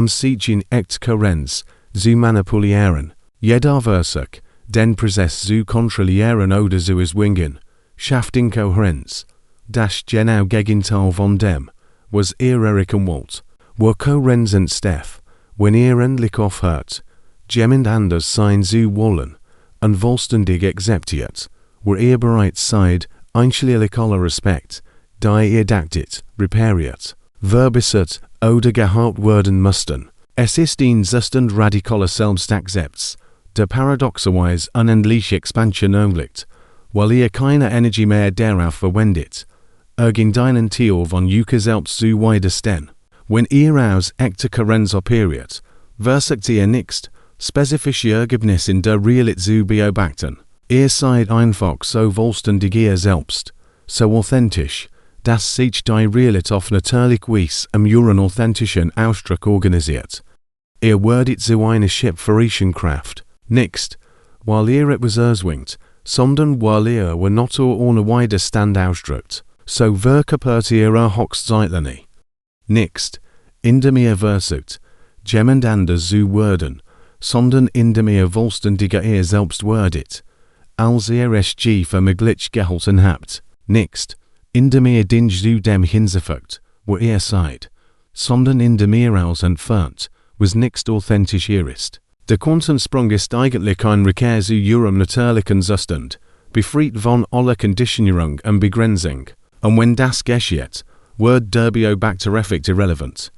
sich in echt Kohärenz zu manipulieren. Jeder Versuch, den Prozess zu kontrollieren oder zu erzwingen, schafft Inkohärenz. Das genau Gegenteil von dem, was ihr erreichen wollt. Wo Kohärenz entsteht, wenn ihr endlich aufhört, jemand anders sein zu wollen, und vollständig akzeptiert, wo ihr bereits seid, einschließlich aller Respekt, die ihr dachtet, repariert, verbessert oder gehalten werden mussten. Es ist ein Zustand radikaler Selbstakzepts, der paradoxerweise unendliche Expansion ermöglicht, weil ihr keine Energie mehr darauf verwendet, irgendeinen Teil von euch selbst zu widerstehen. Wenn ihr aus echter Kohärenz operiert, versucht ihr nicht, spezifische Ergebnisse in der Realität zu beobachten. Ihr seid einfach so vollständig ihr selbst, so authentisch, dass sich die Realität auf natürlich Weise euren authentischen Ausdruck organisiert. Ihr werdet zu einer schöpferischen Kraft, nicht, weil ihr etwas erzwingt, sondern weil ihr not ohne Widerstand ausdrückt, so verkörpert ihr Hochzeitlinie. Nicht, indem ihr versucht, jemand anders zu werden, sondern indem ihr vollständiger ihr selbst werdet, als ihr es für möglich gehalten habt. Nicht, indem ihr Dinge zu dem hinzufügt, wo ihr seid, sondern indem ihr aus entfernt, was nicht authentisch ist. Der Quantensprung ist eigentlich ein Rückkehr zu eurem natürlichen Zustand, befreit von aller Konditionierung und Begrenzung. Und wenn das geschieht, wird der Beobachtereffekt irrelevant.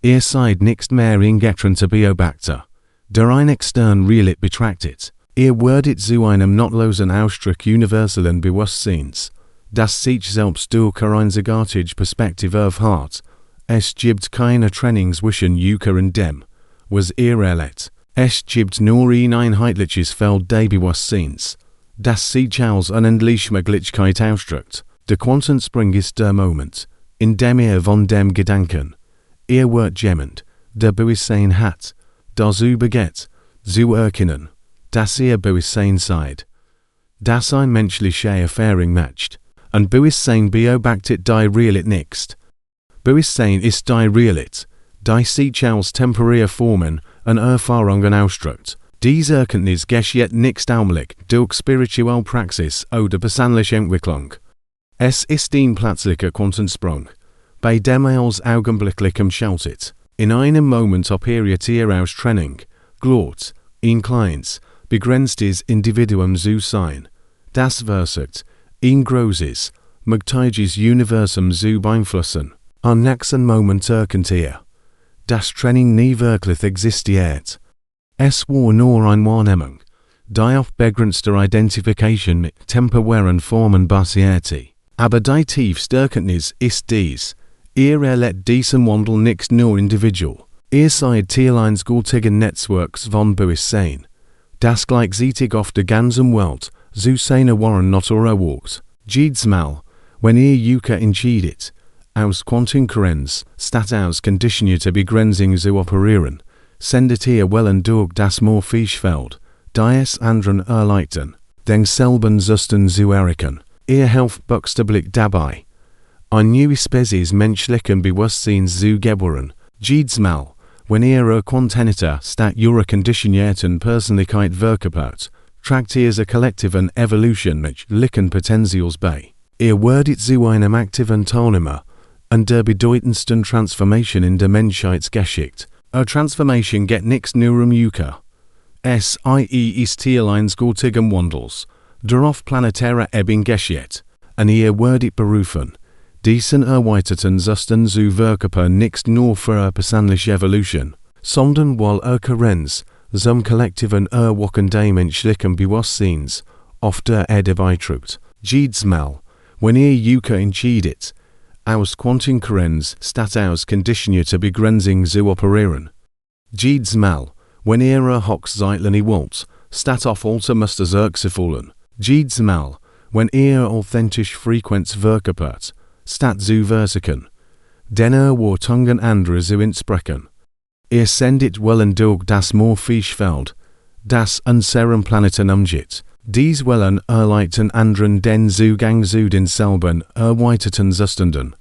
Ihr seid nicht mehr ingetrennte Beobachter, der ein extern Realität betrachtet. Ihr werdet zu einem notlosen Ausdruck universellen Bewusstseins, das sich selbst durch einzigartige Perspektive hat. Es gibt keine Trennung zwischen Yuka und dem, was ihr erlebt. Es gibt nur ein einheitliches Feld des Bewusstseins, das sich als unendliche Möglichkeit ausdrückt. Der Quantensprung ist der Moment, in dem ihr von dem Gedanken, ihr wird jemand, der Bewusstsein hat, dazu begeht, zu erkennen, dass ihr Bewusstsein seid, das ein menschliche Erfahrung macht, und Bewusstsein beobachtet die Realität nicht. Bewusstsein ist die Realität, die sich als temporäre Formen und Erfahrungen ausdrückt. Diese Erkenntnis geschieht nicht allmählich durch spirituelle Praxis oder persönliche Entwicklung. Es ist ein plötzlicher Quantensprung, bei dem als augenblicklich schaltet. In einem Moment operiert ihr aus Trennung, glaubt, ein kleines, begrenztes Individuum zu sein, das versucht, ein großes, mächtiges Universum zu beeinflussen. Am nächsten Moment erkennt ihr, dass Trennung nie wirklich existiert. Es war nur eine Wahrnehmung, die auf begrenzter Identifikation mit temporären Formen basierte. Aber die tiefste Erkenntnis ist dies: ihr erlebt diesen Wandel nicht nur individual. Ihr seid Teil eines gültigen Netzwerks von Bewusstsein, das gleichzeitig auf der ganzen Welt zu seiner wahren Natur erwägt. Jedes Mal, wenn ihr Yuka entscheidet, aus Quantenkurrenz statt aus konditionierter Begrenzung zu operieren, sendet ihr Wellen durch das Morphischfeld, die es anderen erleichtern, denselben Zustand zu erreichen. Ihr helft buchstäblich dabei, ein neues Spezies menschlichen Bewusstseins zu gebären. Jedes Mal, wenn ihr Quantenenergie statt ihrer konditionierten Persönlichkeit verkörpert, tragt ihr zur kollektiven Evolution menschlichen Potenzials bei. Ihr werdet zu einem aktiven Teilnehmer an der bedeutendsten Transformation in der Menschheitsgeschichte. Transformation geht nicht nur Yuka. S.i.e. ist Teil eines gültigen Wandels, der auf planetärer Ebene geschieht, und ihr werdet berufen, diesen erweiterten Zustand zu verkörpern nicht nur für persönliche Evolution, sondern weil Kohärenz zum kollektiven Erwachen des menschlichen Bewusstseins auf der Erde beiträgt. Jedes Mal, wenn ihr Yuka entscheidet, aus Quantenkurrenz statt aus konditionierter Begrenzung zu operieren. Jedes Mal, wenn ihr Hochzeitliche wollt, statt auf alte Muster zurückzufallen. Jedes Mal, wenn ihr authentisch Frequenz verkörpert, statt zu versuchen, den Erwartungen anderer zu entsprechen. Ihr sendet Wellen durch das Morphischfeld, das unseren Planeten umgibt. Dies Wellen erleichtern anderen den Zugang zu denselben erweiterten Zuständen.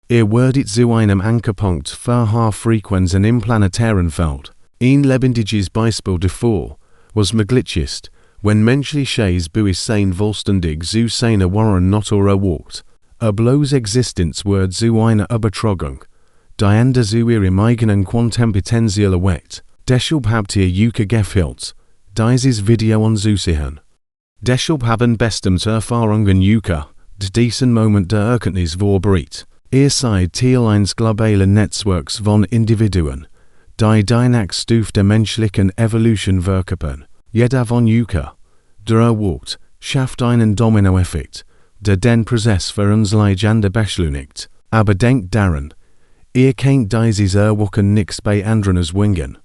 Ihr werdet zu einem Ankerpunkt für H-Frequenzen im planetaren Feld. Ein lebendiges Beispiel davor, was möglich ist, wenn menschliches Bewusstsein vollständig zu seiner wahren Natur erwacht. Bloß Existenz wird zu einer Übertragung, die andere zu ihrem eigenen Quantenpotenzial erweckt. Deshalb habt ihr Yuka gefällt, dieses Video anzusehen. Deshalb haben bestimmt Erfahrungen Yuka, diesen Moment der Erkenntnis vorbringt. Ihr seid Teil eines globalen Netzwerks von Individuen, die nach Stufe der menschlichen Evolution verkörpern. Jeder von Yuka, der erwacht, schafft einen Dominoeffekt, der den Prozess für uns Legende beschleunigt. Aber denkt daran, ihr könnt dieses Erwachen nicht bei anderen erzwingen.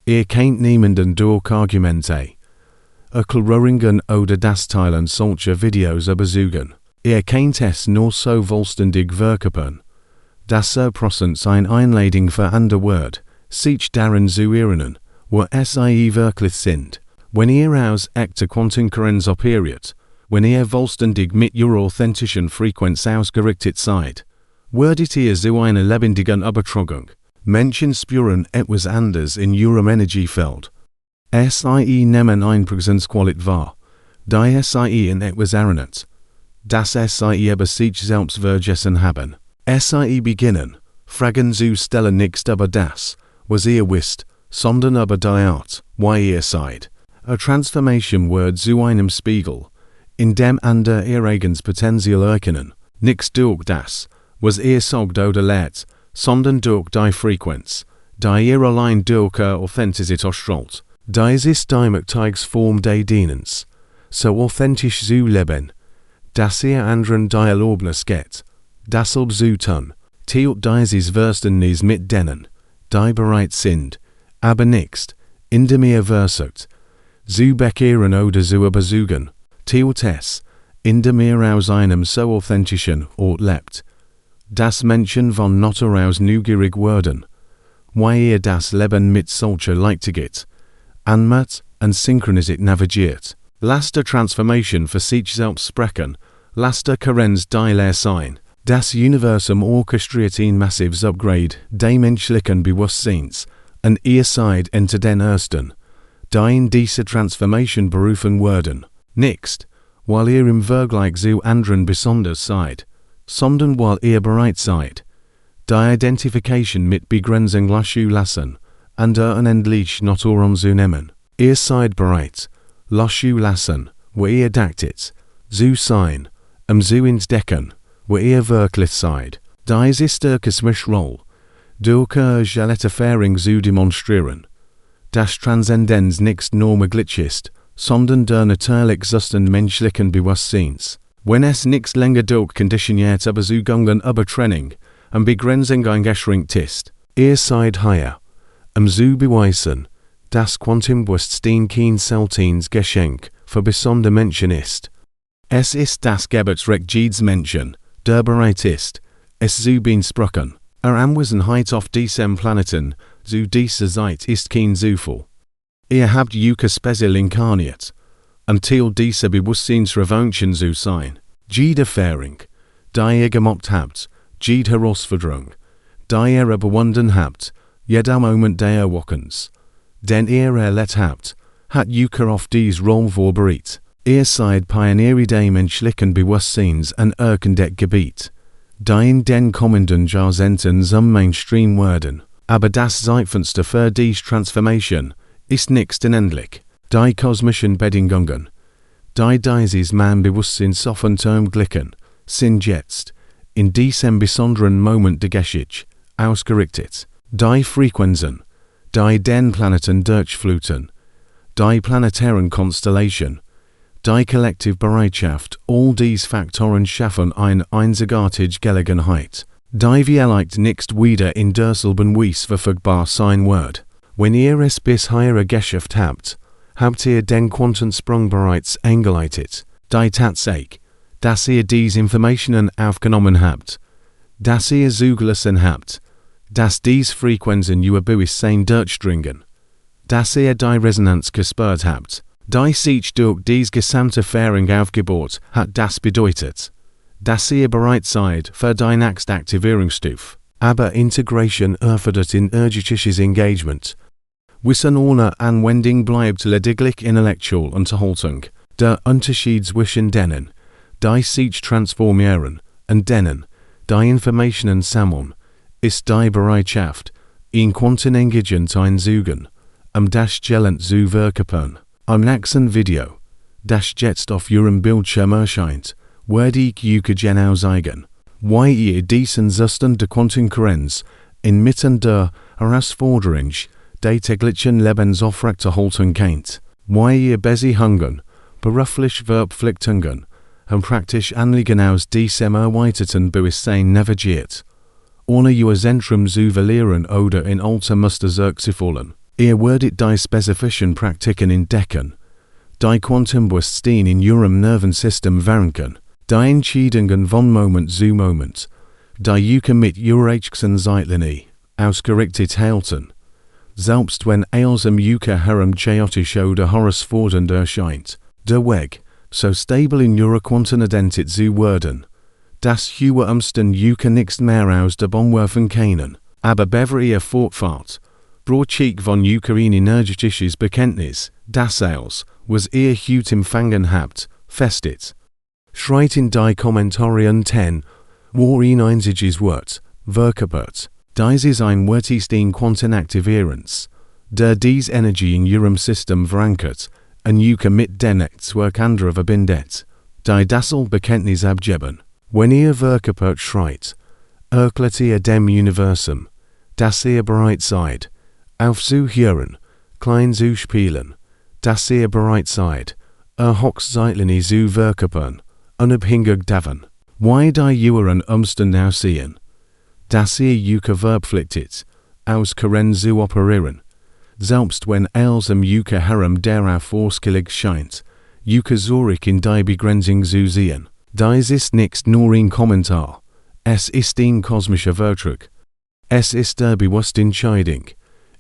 Ihr könnt niemanden durch Argumente, Erklärungen oder das Teilen solcher Videos überzeugen. Ihr könnt es nur so vollständig verkörpern, dass Prozent eine Einladung für andere wird, sich daran zu erinnern, wo es wirklich sind. Wenn ihr aus echter Quantenkurrenz operiert, wenn ihr vollständig mit ihrer authentischen Frequenz ausgerichtet seid, werdet ihr zu einer lebendigen Übertragung. Menschen spüren etwas anderes in ihrem Energiefeld. Sie nehmen eine Präsenzqualität wahr, die sie in etwas erinnert, das sie über sich selbst vergessen haben. Sie beginnen, Fragen zu stellen nicht über das, was ihr wisst, sondern über die Art, wie ihr seid. Transformation wird zu einem Spiegel, in dem andere ihr eigenes Potenzial erkennen. Nix durch das, was sagt oder lehrt, sondern durch die Frequenz, die ihr allein durch Authentizität ausstrahlt. Dies ist die Möglichkeitsform des Dienens, so authentisch zu leben, dass ihr anderen die Erlaubnis geht, dasselbe zu tun, teilt dieses Verständnis mit denen, die bereit sind, aber nicht, indem ihr versucht, zu bekehren oder zu überzeugen, teilt es, indem ihr aus einem so authentischen Ort lebt, dass Menschen von Natur aus neugierig werden, weil ihr das Leben mit solcher Leichtigkeit, Anmut und Synchronisität navigiert. Lasst der Transformation für sich selbst sprechen, lasst der Karenz die Lehr sein. Das Universum orchestriert ein massives Upgrade des menschlichen Bewusstseins, und ihr seid unter den Ersten, die in diese Transformation berufen werden. Nicht, weil ihr im Vergleich zu anderen besonders seid, sondern weil ihr bereit seid, die Identification mit Begrenzung loszulassen und der unendlich Natur anzunehmen. Ihr seid bereit, loszulassen, wo ihr dachtet, zu sein, zu entdecken, wo ihr wirklich seid. Dies ist der kosmische Rolle, durch Erfahrung zu demonstrieren, dass Transzendenz nicht nur möglich ist, sondern der natürlich Zustand menschlichen Bewusstseins. Wenn es nicht länger durch konditioniert Überzeugungen über Trennung und Begrenzung eingeschränkt ist, ihr seid hier, zu beweisen, dass Quantenbewusstsein kein seltenes Geschenk für besondere Menschen ist. Es ist das Geburtsrecht jedes Menschen, der bereit ist, es zu beanspruchen. Anwesenheit auf diesem Planeten, zu dieser Zeit ist kein Zufall. Ihr habt euch speziell inkarniert, Teil dieser Bewusstseinsrevolution zu sein. Jede Erfahrung, die ihr gemacht habt, jede Herausforderung, die ihr überwunden habt, jeder Moment des Erwachens, den ihr erlebt habt, hat euch auf dies Rolle vorbereitet. Ihr seid Pioniere des menschlichen Bewusstseins und das Gebiet, die in den kommenden Jahrzehnten zum Mainstream werden. Aber das Zeitfenster für diese Transformation ist nicht unendlich. Die kosmischen Bedingungen, die dieses Bewusstsein offen ermöglichen, sind jetzt, in diesem besonderen Moment der Geschichte, ausgerichtet. Die Frequenzen, die den Planeten durchfluten, die planetaren Konstellationen, die Kollektivbereitschaft, all diese Faktoren schaffen eine einzigartige Gelegenheit, die vielleicht nicht wieder in derselben Weise verfügbar sein wird. Wenn ihr es bisher geschafft habt ihr den Quantensprung bereits eingeleitet. Die Tatsache, dass ihr diese Informationen aufgenommen habt, dass ihr zugelassen habt, dass diese Frequenzen euer Bewusstsein durchdringen, dass ihr die Resonanz gespürt habt, die sich durch diese gesamte Erfahrung aufgebaut hat, das bedeutet, dass ihr bereit seid für die nächste Aktivierungsstufe. Aber Integration erfordert energetisches Engagement. Wissen ohne Anwendung bleibt lediglich intellektuelle Unterhaltung. Der Unterschied zwischen denen, die sich transformieren, und denen, die Informationen sammeln, ist die Bereitschaft, in Quantenenergie einzugen, das Gelend zu verkörpern. Im nächsten Video, das jetzt auf Ihrem Bildschirm erscheint, werde ich euch genau zeigen, wie ihr diesen Zustand der Quantenkohärenz inmitten der Herausforderung des täglichen Lebens aufrechterhalten könnt, wie ihr Beziehungen, berufliche Verpflichtungen und praktische Anliegen aus diesem erweiterten Bewusstsein navigiert, ohne ihr Zentrum zu verlieren oder in alte Muster zurückzufallen. Ihr werdet die spezifischen Praktiken entdecken, die Quantenbewusstsein in Ihrem Nervensystem verankern, die Entscheidungen von Moment zu Moment, die euch mit Ihrer Zeitlinie ausgerichtet halten, selbst wenn alles euch herum chaotisch oder herausfordernd erscheint. Der Weg, so stabil in Ihrer Quantenidentität zu werden, dass Ihre Umstände euch nicht mehr aus der Bahn werfen können. Aber bevor ihr fortfahrt, braucht ich von euch ein energetisches Bekenntnis, das alles, was ihr heute empfangen habt, festigt. Schreibt in die Kommentare unten, wo ein einziges Wort, verkörpert. Dies ist ein wertigsten Quantenaktivierens, der diese Energie in Ihrem System verankert und euch mit dem Netzwerk anderer verbindet, die dasselbe Bekenntnis abgeben. Wenn ihr verkörpert schreit, erklärt ihr dem Universum, dass ihr bereit seid, aufzuhören, klein zu spielen, dass ihr bereit seid, Hochzeitlichen zu verkörpern, unabhängig davon, wie die euren Umstände aussehen, dass ihr euch verpflichtet, aus Karen zu operieren, selbst wenn als euch herum darauf ausgelegt scheint, euch zurück in die Begrenzung zu sehen. Dies ist nicht nur ein Kommentar, es ist ein kosmischer Vertrag. Es ist der Bewusstentscheidung,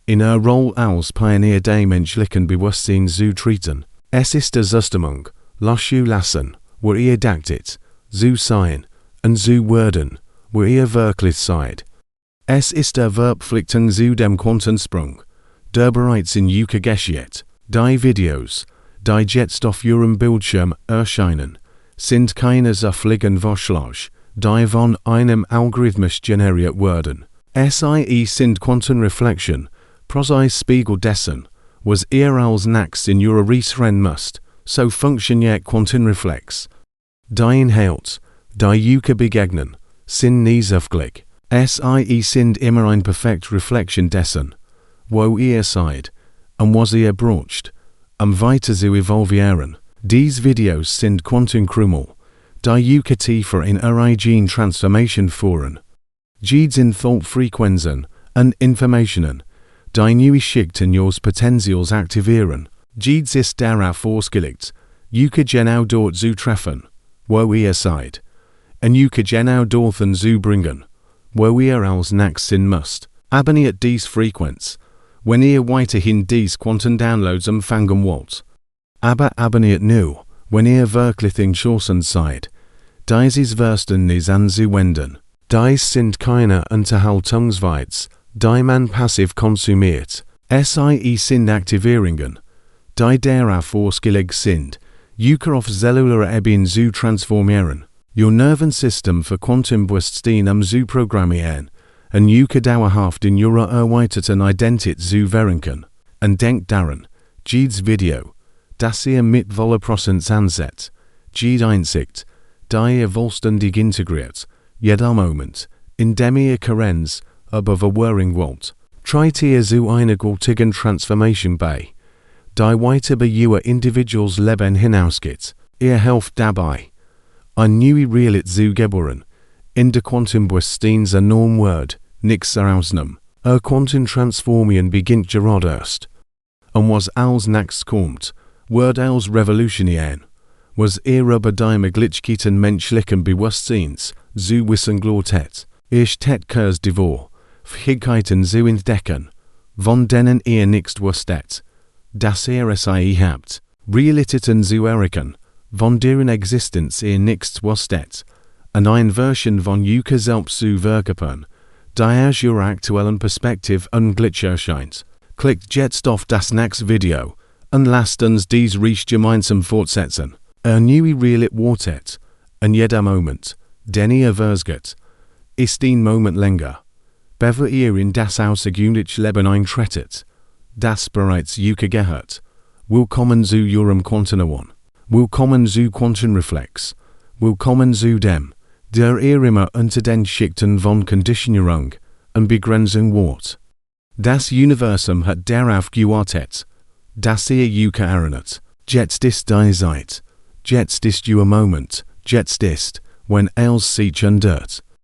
in Rolle als Pionier der menschlichen Bewusstsein zu treten. Es ist der Zustimmung, loszulassen, wo ihr dachtet, zu sein, und zu werden, wo ihr wirklich seid. Es ist der Verpflichtung zu dem Quantensprung, der bereits in euch geschieht. Die Videos, die jetzt auf eurem Bildschirm erscheinen, sind keine zufälligen Vorschläge, die von einem Algorithmus generiert wurden. Sie sind Quantenreflexion, ein Spiegel dessen, was ihr als nächstes in eurer Reise rennen müsst, so funktioniert Quantenreflex. Die Inhalt, die euch begegnen, sind nie zufällig. Sie sind immer eine perfekte Reflexion dessen, wo ihr seid, und was ihr braucht, weiter zu evolvieren. Diese Videos sind Quantenkrümel, die euch tiefer in eigene Transformation führen. Jedes in Thoughtfrequenzen und Informationen, die neue Schichten ihres Potenzials aktivieren. Jedes ist darauf ausgelegt, euch genau dort zu treffen, wo ihr seid, und euch genau dorthin zu bringen, wo ihr als nächstes sein müsst. Abonniert diese Frequenz, wenn ihr weiterhin diese Quanten-Downloads empfangen wollt. Aber abonniert nur, wenn ihr wirklich entschlossen seid, dieses Verständnis anzuwenden. Dies sind keine Unterhaltungsvideos, die man passiv konsumiert. Sie sind Aktivierungen, die darauf ausgelegt sind, euch auf zellularer Ebene zu transformieren. Ihr Nervensystem für Quantenbewusstsein zu programmieren, und euch dauerhaft in eurer erweiterten Identität zu verankern. Und denkt daran, jedes Video, das ihr mit voller Präsenz ansetzt, jede Einsicht, die ihr vollständig integriert, jeder Moment, in dem ihr Karenz aber verwahren wollt, trägt ihr zu einer gültigen Transformation bei, die weit über euer individuelles Leben hinausgeht. Ihr helft dabei, eine neue Realität zu geboren, in der Quantenbewusstseins enorm Word, nichts Ausnahme. Quantentransformieren beginnt gerade erst. Und was als nächstes kommt, wird als revolutionär, was ihr über die Möglichkeiten menschlichen Bewusstseins zu wissen glaubt. Ihr steht kurz davor, Fähigkeiten zu entdecken, von denen ihr nichts wusstet, dass ihr sie habt. Realitäten zu erkennen, von deren Existenz ihr nichts wusstet, und eine Version von euch selbst zu verkörpern, die aus eurer aktuellen Perspektive ungleich erscheint. Klickt jetzt auf das nächste Video und lasst uns dies Reich gemeinsam fortsetzen. Neue Realität wartet, und jeder Moment, den ihr vergeht, ist ein Moment länger, bevor ihr in das außergewöhnliche Leben eintretet, das bereits euch gehört. Willkommen zu eurem Quantenenergie. Willkommen zu Quantenreflex. Willkommen zu dem, der ihr immer unter den Schichten von Konditionierung und Begrenzung wart. Das Universum hat darauf gewartet, dass ihr euch erinnert. Jetzt ist die Zeit. Jetzt ist euer Moment. Jetzt ist, wenn alles sich ändert.